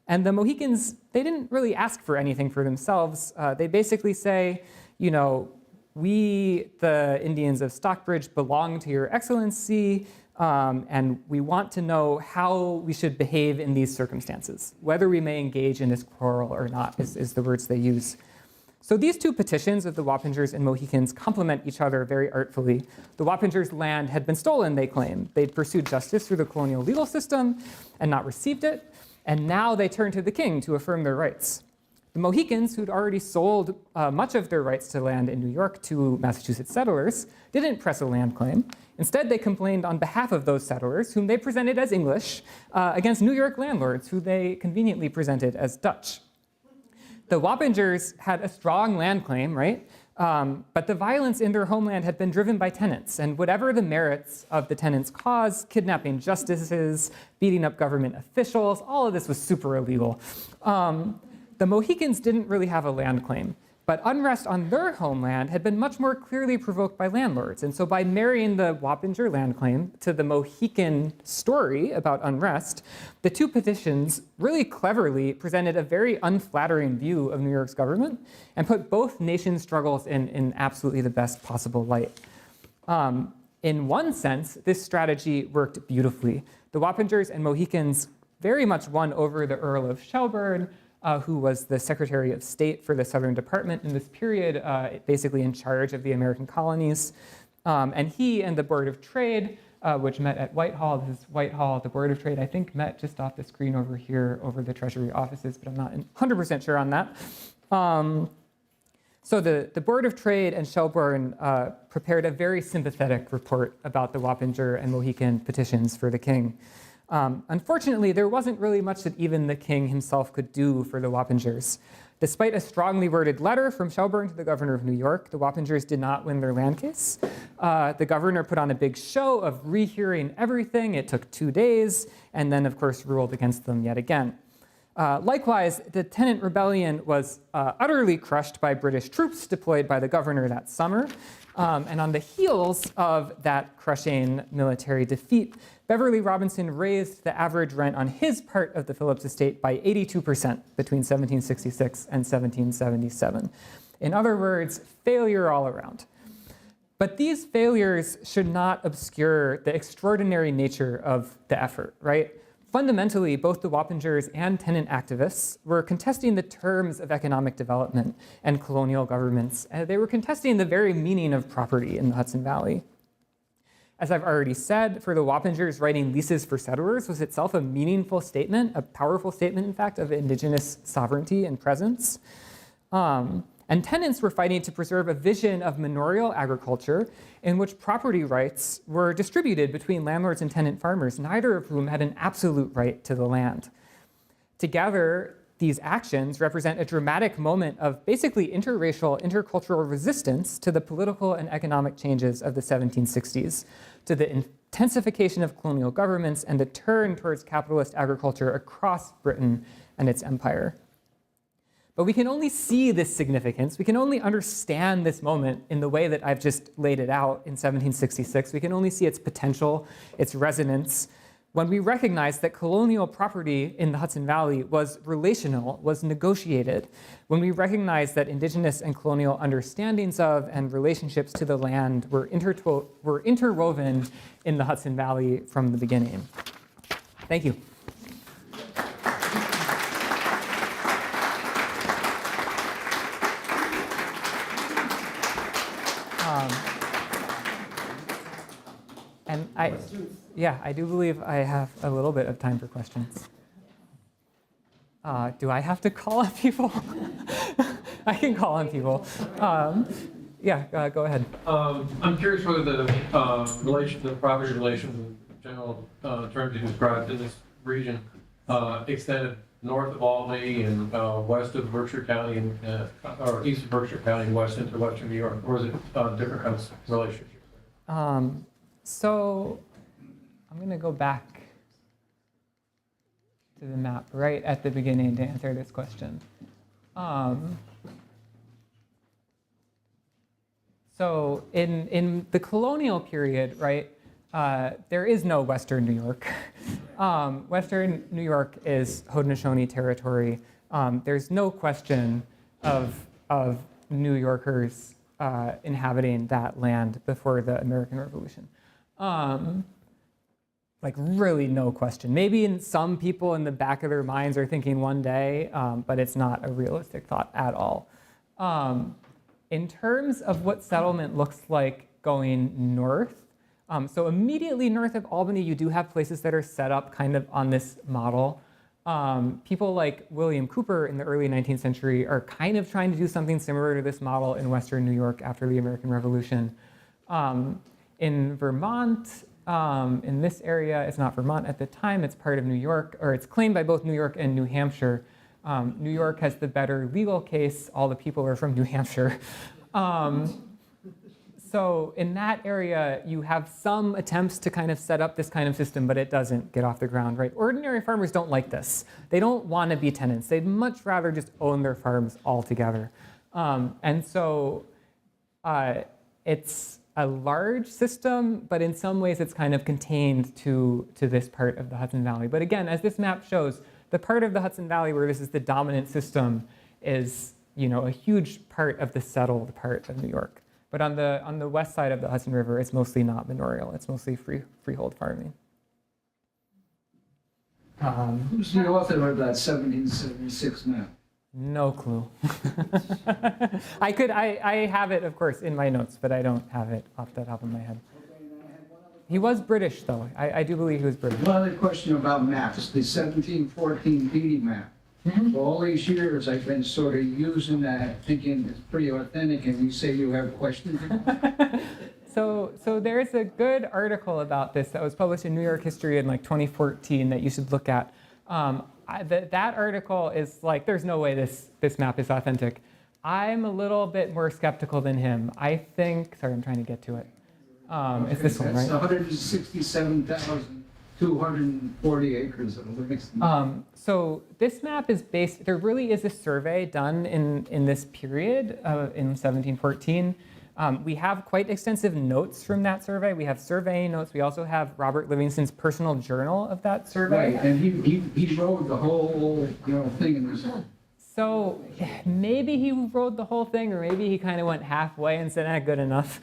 And the Mohicans, they didn't really ask for anything for themselves. They basically say, you know, we, the Indians of Stockbridge, belong to your excellency, and we want to know how we should behave in these circumstances. Whether we may engage in this quarrel or not is the words they use. So these two petitions of the Wappingers and Mohicans complement each other very artfully. The Wappingers' land had been stolen, they claim. They'd pursued justice through the colonial legal system and not received it, and now they turn to the king to affirm their rights. The Mohicans, who'd already sold much of their rights to land in New York to Massachusetts settlers, didn't press a land claim. Instead, they complained on behalf of those settlers, whom they presented as English, against New York landlords, who they conveniently presented as Dutch. The Wappingers had a strong land claim, right? But the violence in their homeland had been driven by tenants, and whatever the merits of the tenants' cause, kidnapping justices, beating up government officials, all of this was super illegal. The Mohicans didn't really have a land claim, but unrest on their homeland had been much more clearly provoked by landlords. And so by marrying the Wappinger land claim to the Mohican story about unrest, the two petitions really cleverly presented a very unflattering view of New York's government and put both nations' struggles in absolutely the best possible light. In one sense, this strategy worked beautifully. The Wappingers and Mohicans very much won over the Earl of Shelburne, who was the Secretary of State for the Southern Department in this period, basically in charge of the American colonies. And he and the Board of Trade, which met at Whitehall, this is Whitehall, the Board of Trade, I think met just off the screen over here over the Treasury offices, but I'm not 100% sure on that. So the Board of Trade and Shelburne prepared a very sympathetic report about the Wappinger and Mohican petitions for the king. Unfortunately, there wasn't really much that even the king himself could do for the Wappingers. Despite a strongly worded letter from Shelburne to the governor of New York, the Wappingers did not win their land case. The governor put on a big show of rehearing everything. It took 2 days, and then, of course, ruled against them yet again. Likewise, the tenant rebellion was utterly crushed by British troops deployed by the governor that summer. And on the heels of that crushing military defeat, Beverly Robinson raised the average rent on his part of the Phillips estate by 82% between 1766 and 1777. In other words, failure all around. But these failures should not obscure the extraordinary nature of the effort, right? Fundamentally, both the Wappingers and tenant activists were contesting the terms of economic development and colonial governments. And they were contesting the very meaning of property in the Hudson Valley. As I've already said, for the Wappingers, writing leases for settlers was itself a meaningful statement, a powerful statement, in fact, of Indigenous sovereignty and presence. And tenants were fighting to preserve a vision of manorial agriculture in which property rights were distributed between landlords and tenant farmers, neither of whom had an absolute right to the land. Together, these actions represent a dramatic moment of basically interracial, intercultural resistance to the political and economic changes of the 1760s, to the intensification of colonial governments and the turn towards capitalist agriculture across Britain and its empire. But we can only see this significance, we can only understand this moment in the way that I've just laid it out in 1766. We can only see its potential, its resonance, when we recognize that colonial property in the Hudson Valley was relational, was negotiated, when we recognize that Indigenous and colonial understandings of and relationships to the land were interwoven in the Hudson Valley from the beginning. Thank you. And I do believe I have a little bit of time for questions. Do I have to call on people? I can call on people. Go ahead.
I'm curious whether the property relations in general terms you described in this region extended north of Albany and west of Berkshire County or east of Berkshire County and west into western New York, or is it different kinds of relationship?
So I'm going to go back to the map right at the beginning to answer this question. So in the colonial period, right, there is no Western New York. Western New York is Haudenosaunee territory. There's no question of New Yorkers inhabiting that land before the American Revolution. Like really no question. Maybe some people in the back of their minds are thinking one day, but it's not a realistic thought at all. In terms of what settlement looks like going north, so immediately north of Albany, you do have places that are set up kind of on this model. People like William Cooper in the early 19th century are kind of trying to do something similar to this model in Western New York after the American Revolution. In Vermont, in this area, it's not Vermont at the time, it's part of New York, or it's claimed by both New York and New Hampshire. New York has the better legal case, all the people are from New Hampshire. So in that area, you have some attempts to kind of set up this kind of system, but it doesn't get off the ground, right? Ordinary farmers don't like this. They don't want to be tenants. They'd much rather just own their farms altogether. And so it's a large system, but in some ways it's kind of contained to this part of the Hudson Valley. But again, as this map shows, the part of the Hudson Valley where this is the dominant system is, a huge part of the settled part of New York. But on the west side of the Hudson River, it's mostly not manorial. It's mostly freehold farming.
Who's the author of that 1776 map?
No clue. I have it, of course, in my notes, but I don't have it off the top of my head. He was British, though. I do believe he was British.
One other question about maps, the 1714 Beatty map. For all these years, I've been sort of using that, thinking it's pretty authentic, and you say you have questions.
So there's a good article about this that was published in New York History in like 2014 that you should look at. That article is like, there's no way this map is authentic. I'm a little bit more skeptical than him. I think, sorry, I'm trying to get to it. It's this one, right?
That's 167,240 acres of Livingston.
So this map is based, there really is a survey done in this period in 1714. We have quite extensive notes from that survey. We have surveying notes. We also have Robert Livingston's personal journal of that survey.
Right, and he wrote the whole thing in this.
So maybe he wrote the whole thing, or maybe he kind of went halfway and said, good enough.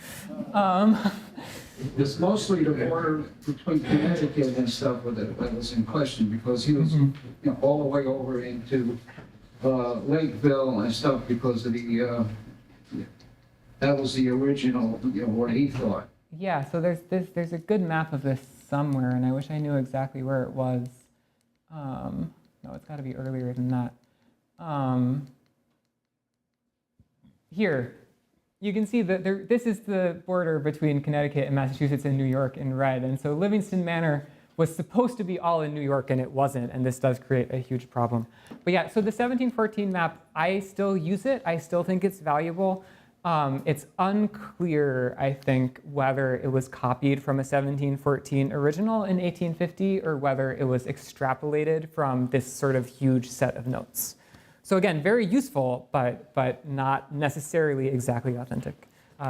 It's mostly the border between Connecticut and stuff that was in question, because he was all the way over into Lakeville and stuff because of that was the original, what he thought.
Yeah, so there's a good map of this somewhere, and I wish I knew exactly where it was. No, it's got to be earlier than that. Here, you can see that this is the border between Connecticut and Massachusetts and New York in red. And so Livingston Manor was supposed to be all in New York, and it wasn't. And this does create a huge problem. But yeah, so the 1714 map, I still use it. I still think it's valuable. It's unclear, I think, whether it was copied from a 1714 original in 1850 or whether it was extrapolated from this sort of huge set of notes. So again, very useful, but not necessarily exactly authentic.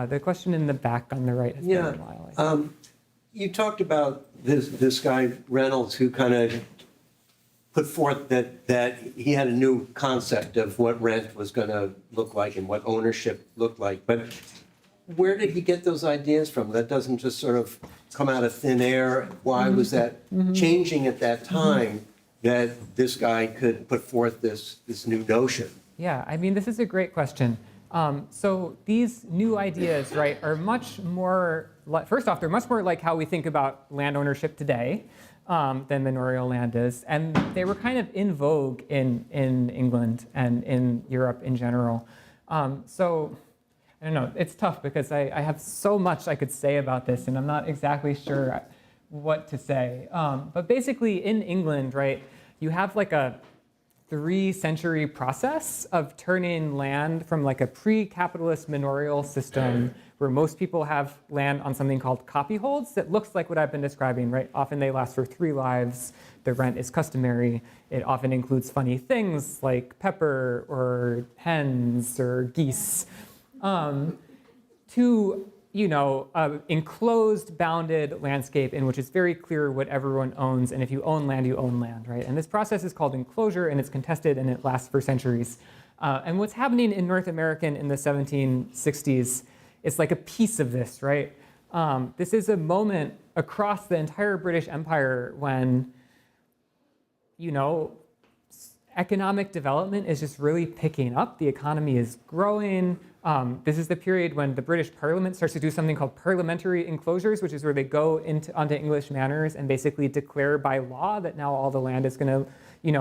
The question in the back on the right has been a while.
You talked about this guy Reynolds, who kind of put forth that he had a new concept of what rent was going to look like and what ownership looked like. But where did he get those ideas from? That doesn't just sort of come out of thin air. Why was that changing at that time? That this guy could put forth this new notion?
Yeah, I mean, this is a great question. So these new ideas, right, are much more, first off, they're much more like how we think about land ownership today than manorial land is. And they were kind of in vogue in England and in Europe in general. So I don't know, it's tough because I have so much I could say about this and I'm not exactly sure what to say. But basically in England, right, you have like a 3-century process of turning land from like a pre-capitalist manorial system where most people have land on something called copyholds that looks like what I've been describing, right? Often they last for 3 lives. The rent is customary. It often includes funny things like pepper or hens or geese. To enclosed, bounded landscape in which it's very clear what everyone owns, and if you own land, you own land, right? And this process is called enclosure, and it's contested, and it lasts for centuries. And what's happening in North America in the 1760s is like a piece of this, right? This is a moment across the entire British Empire when, economic development is just really picking up. The economy is growing. This is the period when the British Parliament starts to do something called parliamentary enclosures, which is where they go onto English manors and basically declare by law that now all the land is going to,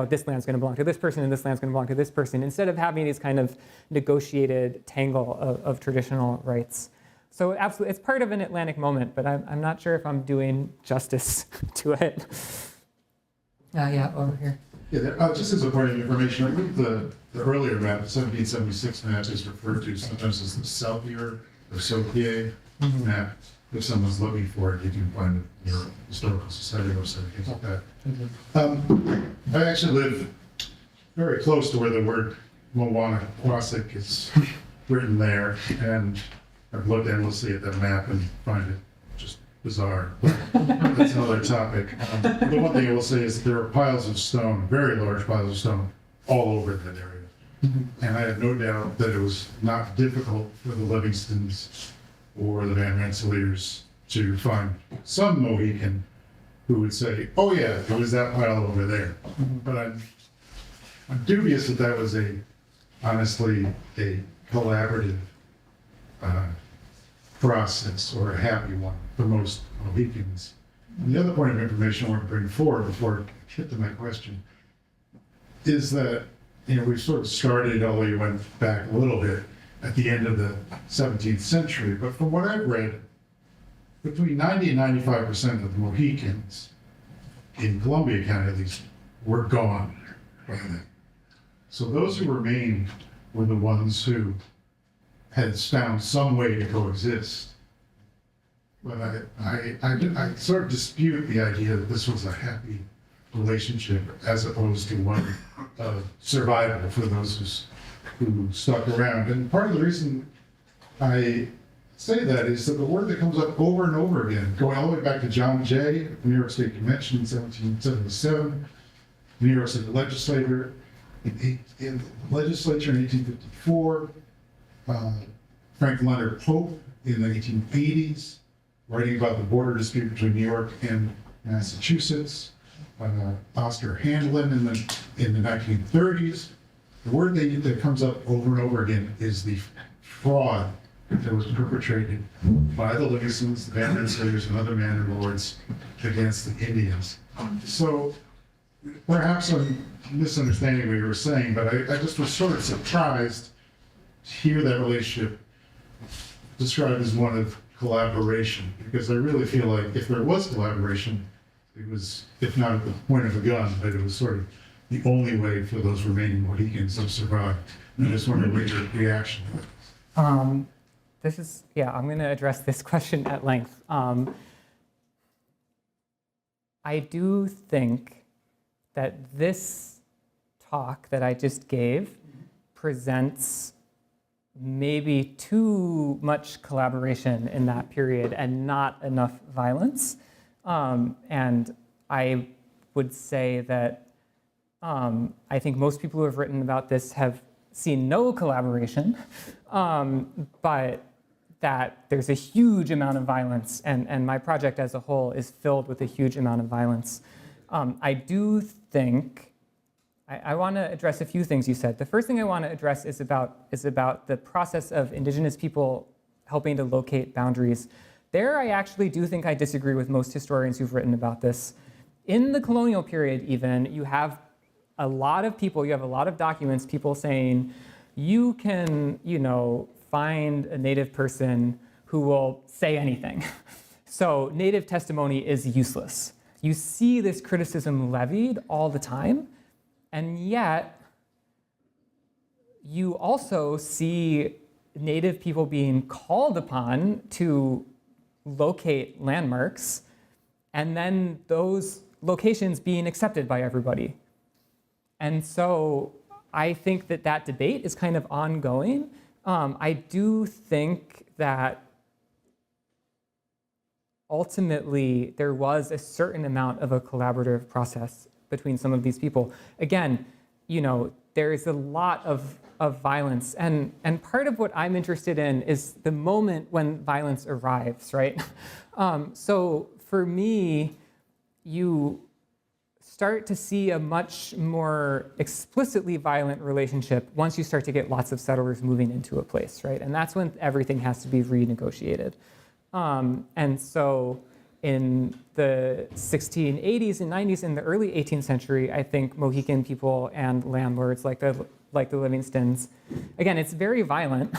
this land's going to belong to this person and this land's going to belong to this person, instead of having these kind of negotiated tangle of traditional rights. So absolutely, it's part of an Atlantic moment, but I'm not sure if I'm doing justice to it. Yeah, over here.
Yeah, just as a point of information, I believe the earlier map, the 1776 map, is referred to sometimes as the Southier or Southier map. If someone's looking for it, you can find it in your historical society website, things like that. I actually live very close to where the word Moana-Quasic is written there, and I've looked endlessly at that map and find it just bizarre. That's another topic. The one thing I will say is that there are piles of stone, very large piles of stone, all over that area. And I have no doubt that it was not difficult for the Livingstons or the Van Rensselaers to find some Mohican who would say, oh yeah, it was that pile over there. But I'm dubious that that was honestly a collaborative process or a happy one for most Mohicans. And the other point of information I want to bring forward before I get to my question is that, we sort of started, although you went back a little bit, at the end of the 17th century, but from what I've read, between 90 and 95% of the Mohicans in Columbia County, at least, were gone by then. So those who remained were the ones who had found some way to coexist. But I sort of dispute the idea that this was a happy relationship as opposed to one of survival for those who stuck around. And part of the reason I say that is that the word that comes up over and over again, going all the way back to John Jay at the New York State Convention in 1777, the New York State legislature in the legislature in 1854, Frank Leonard Pope in the 1880s, writing about the border dispute between New York and Massachusetts, Oscar Handlin in the 1930s. The word that comes up over and over again is the fraud that was perpetrated by the Livingstons, the Van Rensselaers, and other manors against the Indians. So perhaps I'm misunderstanding what you were saying, but I just was sort of surprised to hear that relationship described as one of collaboration, because I really feel like if there was collaboration, it was, if not at the point of a gun, but it was sort of the only way for those remaining Mohicans to survive. And I just wonder what your reaction to that.
I'm going to address this question at length. I do think that this talk that I just gave presents maybe too much collaboration in that period and not enough violence. And I would say that I think most people who have written about this have seen no collaboration, but that there's a huge amount of violence, and my project as a whole is filled with a huge amount of violence. I do think I want to address a few things you said. The first thing I want to address is about the process of Indigenous people helping to locate boundaries. There, I actually do think I disagree with most historians who've written about this. In the colonial period, even, you have a lot of people, you have a lot of documents, people saying, you can, find a Native person who will say anything. So Native testimony is useless. You see this criticism levied all the time, and yet you also see Native people being called upon to locate landmarks, and then those locations being accepted by everybody. And so I think that debate is kind of ongoing. I do think that ultimately there was a certain amount of a collaborative process between some of these people. Again, there is a lot of violence, and part of what I'm interested in is the moment when violence arrives, right? So for me, you start to see a much more explicitly violent relationship once you start to get lots of settlers moving into a place, right? And that's when everything has to be renegotiated. And so in the 1680s and 90s, in the early 18th century, I think Mohican people and landlords like the Livingstons, again, it's very violent.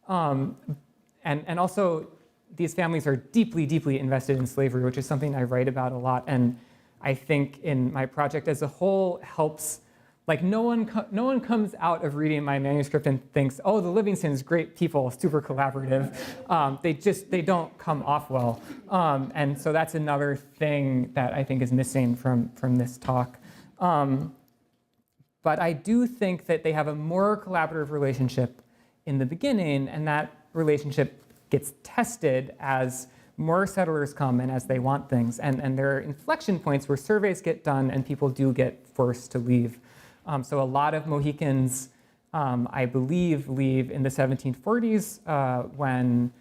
And also these families are deeply, deeply invested in slavery, which is something I write about a lot. And I think in my project as a whole helps, like no one comes out of reading my manuscript and thinks, oh, the Livingstons, great people, super collaborative. They don't come off well. And so that's another thing that I think is missing from this talk. But I do think that they have a more collaborative relationship in the beginning, and that relationship gets tested as more settlers come and as they want things. And there are inflection points where surveys get done and people do get forced to leave. So a lot of Mohicans, I believe, leave in the 1740s when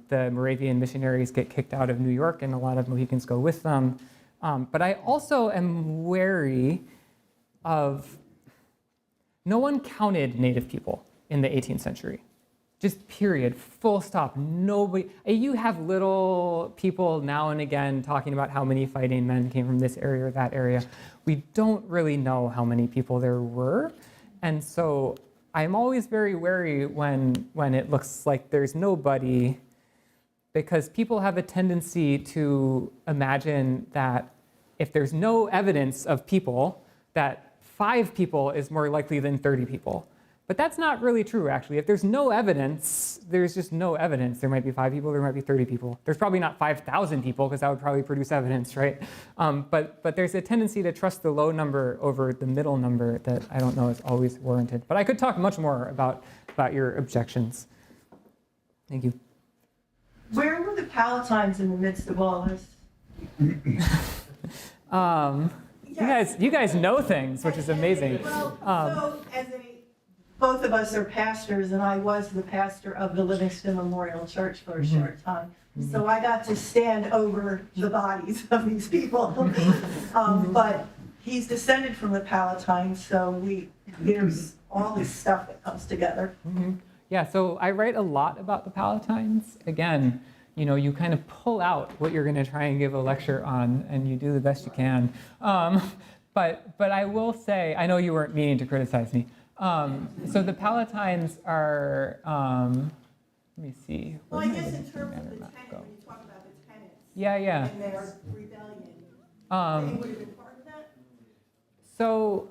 the Moravian missionaries get kicked out of New York, and a lot of Mohicans go with them. But I also am wary of, no one counted Native people in the 18th century. Just period, full stop, nobody. You have little people now and again talking about how many fighting men came from this area or that area. We don't really know how many people there were. And so I'm always very wary when it looks like there's nobody, because people have a tendency to imagine that if there's no evidence of people, that 5 people is more likely than 30 people. But that's not really true, actually. If there's no evidence, there's just no evidence. There might be 5 people, there might be 30 people. There's probably not 5,000 people, because that would probably produce evidence, right? But there's a tendency to trust the low number over the middle number that I don't know is always warranted. But I could talk much more about your objections. Thank you.
Where were the Palatines in the midst of all this?
You guys know things, which is amazing.
Well, both of us are pastors, and I was the pastor of the Livingston Memorial Church for a short time. So I got to stand over the bodies of these people. But he's descended from the Palatines, so there's all this stuff that comes together.
Yeah, so I write a lot about the Palatines. Again, you kind of pull out what you're going to try and give a lecture on, and you do the best you can. But I will say, I know you weren't meaning to criticize me. So the Palatines are, let me see.
Well, I guess in terms of the tenant, when you talk about the tenants
Yeah.
and their rebellion, they would have been part of that?
So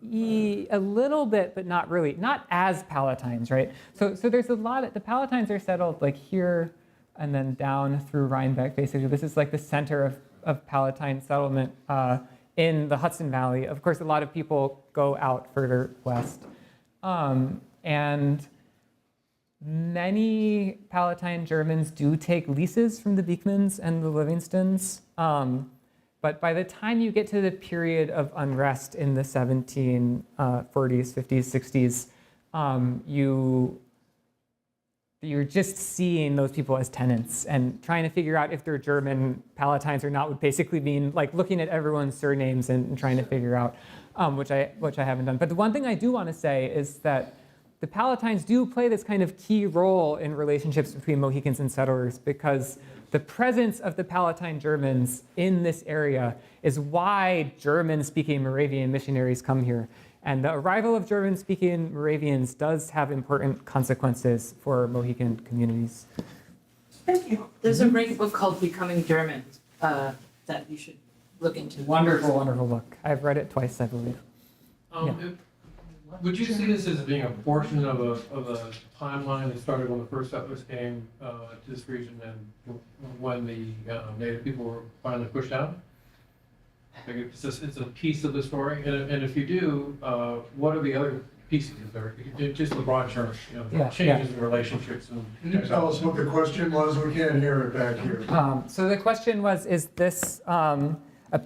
a little bit, but not really. Not as Palatines, right? So there's a lot, the Palatines are settled like here and then down through Rhinebeck, basically. This is like the center of Palatine settlement in the Hudson Valley. Of course, a lot of people go out further west. And many Palatine Germans do take leases from the Beekmans and the Livingstons. But by the time you get to the period of unrest in the 1740s, 50s, 60s, you're just seeing those people as tenants, and trying to figure out if they're German Palatines or not would basically mean like looking at everyone's surnames and trying to figure out, which I haven't done. But the one thing I do want to say is that the Palatines do play this kind of key role in relationships between Mohicans and settlers, because the presence of the Palatine Germans in this area is why German-speaking Moravian missionaries come here. And the arrival of German-speaking Moravians does have important consequences for Mohican communities.
Thank you. There's a great book called Becoming German that you should look into.
Wonderful, wonderful book. I've read it twice, I believe.
Would you see this as being a portion of a timeline that started when the first settlers came to this region and when the native people were finally pushed out? Like it's a piece of the story, and if you do, what are the other pieces of there? Just the broad terms, changes in relationships.
Can you tell us what the question was? We can't hear it back here.
So the question was, is this a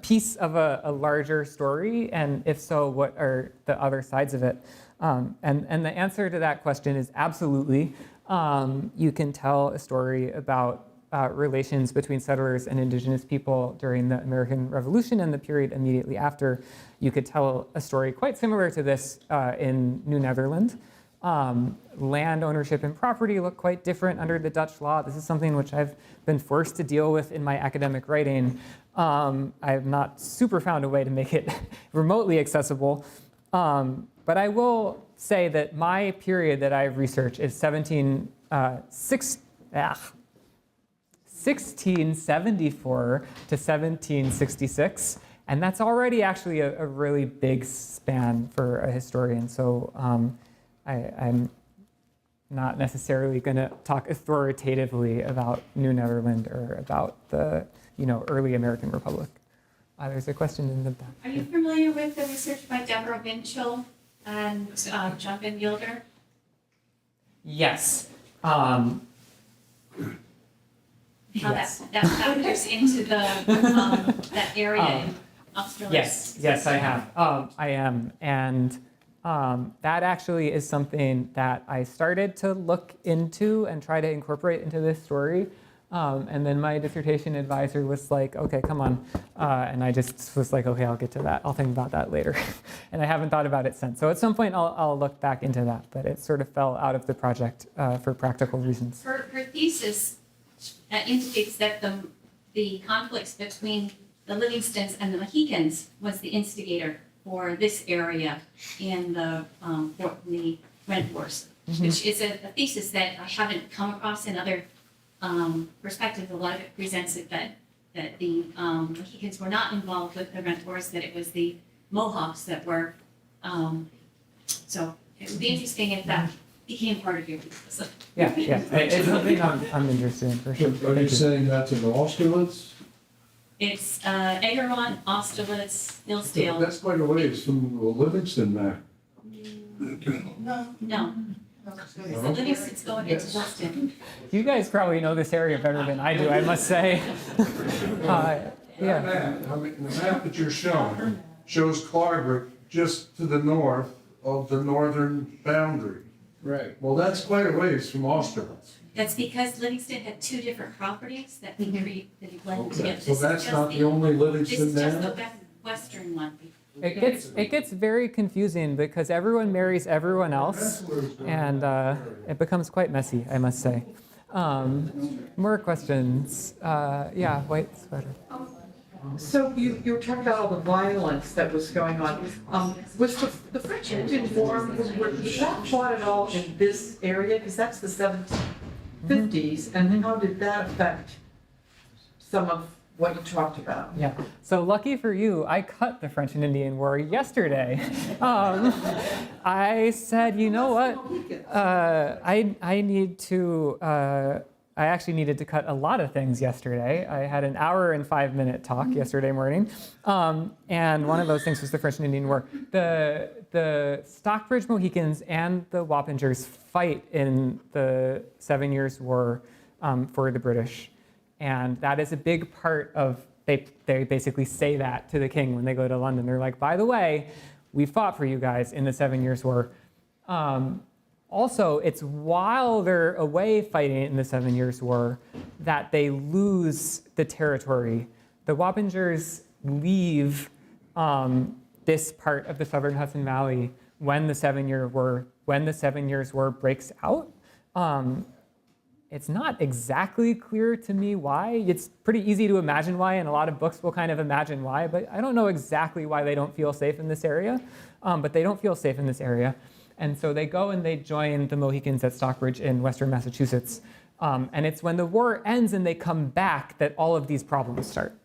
piece of a larger story? And if so, what are the other sides of it? And the answer to that question is absolutely. You can tell a story about relations between settlers and indigenous people during the American Revolution and the period immediately after. You could tell a story quite similar to this in New Netherland. Land ownership and property look quite different under the Dutch law. This is something which I've been forced to deal with in my academic writing. I have not super found a way to make it remotely accessible. But I will say that my period that I've researched is 1674 to 1766. And that's already actually a really big span for a historian. So I'm not necessarily going to talk authoritatively about New Netherland or about the early American Republic. There's a question in the back.
Are you familiar with the research by Deborah Winchell and John Van Gilder?
Yes.
Yes. That factors into the that area in Australia.
Yes, I have. I am, and that actually is something that I started to look into and try to incorporate into this story. And then my dissertation advisor was like, okay, come on. And I just was like, okay, I'll get to that. I'll think about that later. And I haven't thought about it since. So at some point I'll look back into that, but it sort of fell out of the project for practical reasons.
Her thesis indicates that the conflicts between the Livingstons and the Mohicans was the instigator for this area in the Rent Wars, which is a thesis that I haven't come across in other perspectives. A lot of it presents it that the Mohicans were not involved with the Rent Wars, that it was the Mohawks that were. So it would be interesting if that became part of your thesis.
Yeah, it's something I'm interested in for sure.
Are you saying that's in Austerlitz?
It's Egeron, Austerlitz, Hillsdale.
That's quite a ways from the Livingston map.
No. The Livingston's going into Hillsdale.
You guys probably know this area better than I do, I must say.
That map, the map that you're showing shows Clarbrook just to the north of the northern boundary. Right. Well, that's quite a ways from Austerlitz.
That's because Livingston had two different properties that he blended together.
So that's not the only Livingston
This is just
now?
the western one.
It gets very confusing because everyone marries everyone else, and it becomes quite messy, I must say. More questions? Yeah, white sweater.
So you were talking about all the violence that was going on. Was the French Indian War, was that fought at all in this area? Because that's the 1750s, and how did that affect some of what you talked about?
Yeah, so lucky for you, I cut the French and Indian War yesterday. I said, you know what, I actually needed to cut a lot of things yesterday. I had an 1 hour and 5 minute talk yesterday morning. And one of those things was the French and Indian War. The Stockbridge Mohicans and the Wappingers fight in the 7 Years' War for the British. And that is a big part of, they basically say that to the king when they go to London. They're like, by the way, we fought for you guys in the 7 Years' War. also, it's while they're away fighting in the 7 Years' War that they lose the territory. The Wappingers leave this part of the southern Hudson Valley when the 7 Years' War breaks out. It's not exactly clear to me why. It's pretty easy to imagine why, and a lot of books will kind of imagine why, but I don't know exactly why they don't feel safe in this area, but they don't feel safe in this area. And so they go and they join the Mohicans at Stockbridge in western Massachusetts. And it's when the war ends and they come back that all of these problems start.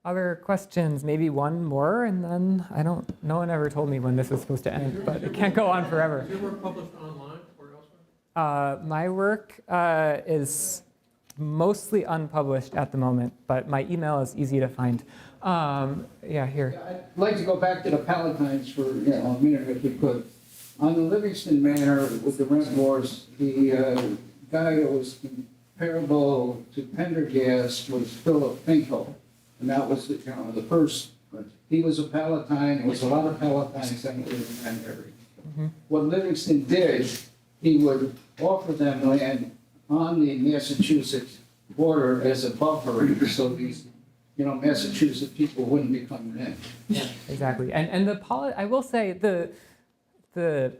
Other questions? Maybe one more, and then no one ever told me when this is supposed to end, but it can't go on forever.
Is your work published online or elsewhere?
My work is mostly unpublished at the moment, but my email is easy to find. Yeah, here.
I'd like to go back to the Palatines for a minute if we could. On the Livingston Manor with the rent wars, the guy that was comparable to Pendergast was Philip Finkel. And that was the first, he was a Palatine, there was a lot of Palatines that lived in that area.
Mm-hmm.
What Livingston did, he would offer them land on the Massachusetts border as a buffer, so these, Massachusetts people wouldn't be coming in.
Yeah, exactly. And I will say the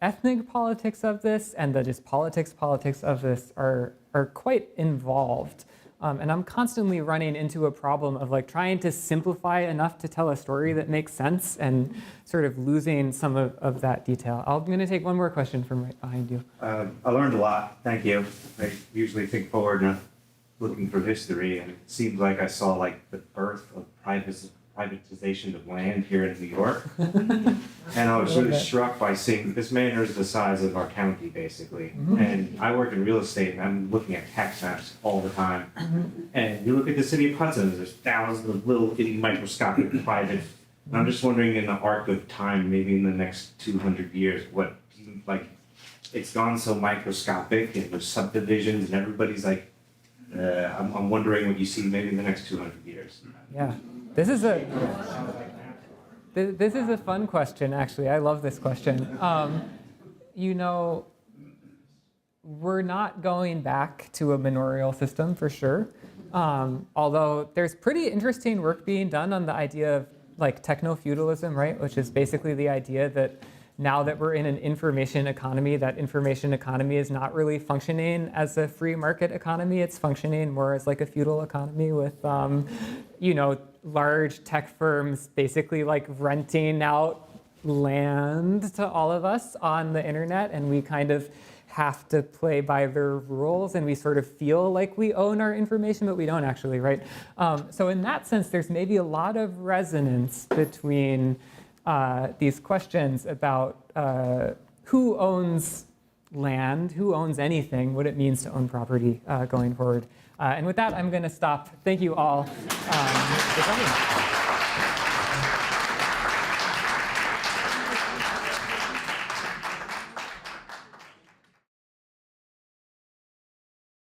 ethnic politics of this and the just politics of this are quite involved. And I'm constantly running into a problem of like trying to simplify enough to tell a story that makes sense and sort of losing some of that detail. I'm going to take one more question from right behind you.
I learned a lot. Thank you. I usually think forward and looking for history, and it seems like I saw like the birth of privatization of land here in New York. And I was really struck by seeing this manor is the size of our county, basically. Mm-hmm. And I work in real estate, and I'm looking at tax maps all the time. Mm-hmm. And you look at the city of Hudson, there's thousands of little itty microscopic private. And I'm just wondering, in the arc of time, maybe in the next 200 years, what, like, it's gone so microscopic, and there's subdivisions, and everybody's like, I'm wondering what you see maybe in the next 200 years.
Yeah. This is a fun question, actually. I love this question. We're not going back to a manorial system for sure. Although there's pretty interesting work being done on the idea of like techno-feudalism, right? Which is basically the idea that now that we're in an information economy, that information economy is not really functioning as a free market economy. It's functioning more as like a feudal economy with, large tech firms basically like renting out land to all of us on the internet, and we kind of have to play by their rules, and we sort of feel like we own our information, but we don't actually, right? So in that sense, there's maybe a lot of resonance between these questions about who owns land, who owns anything, what it means to own property going forward. And with that, I'm going to stop. Thank you all for coming.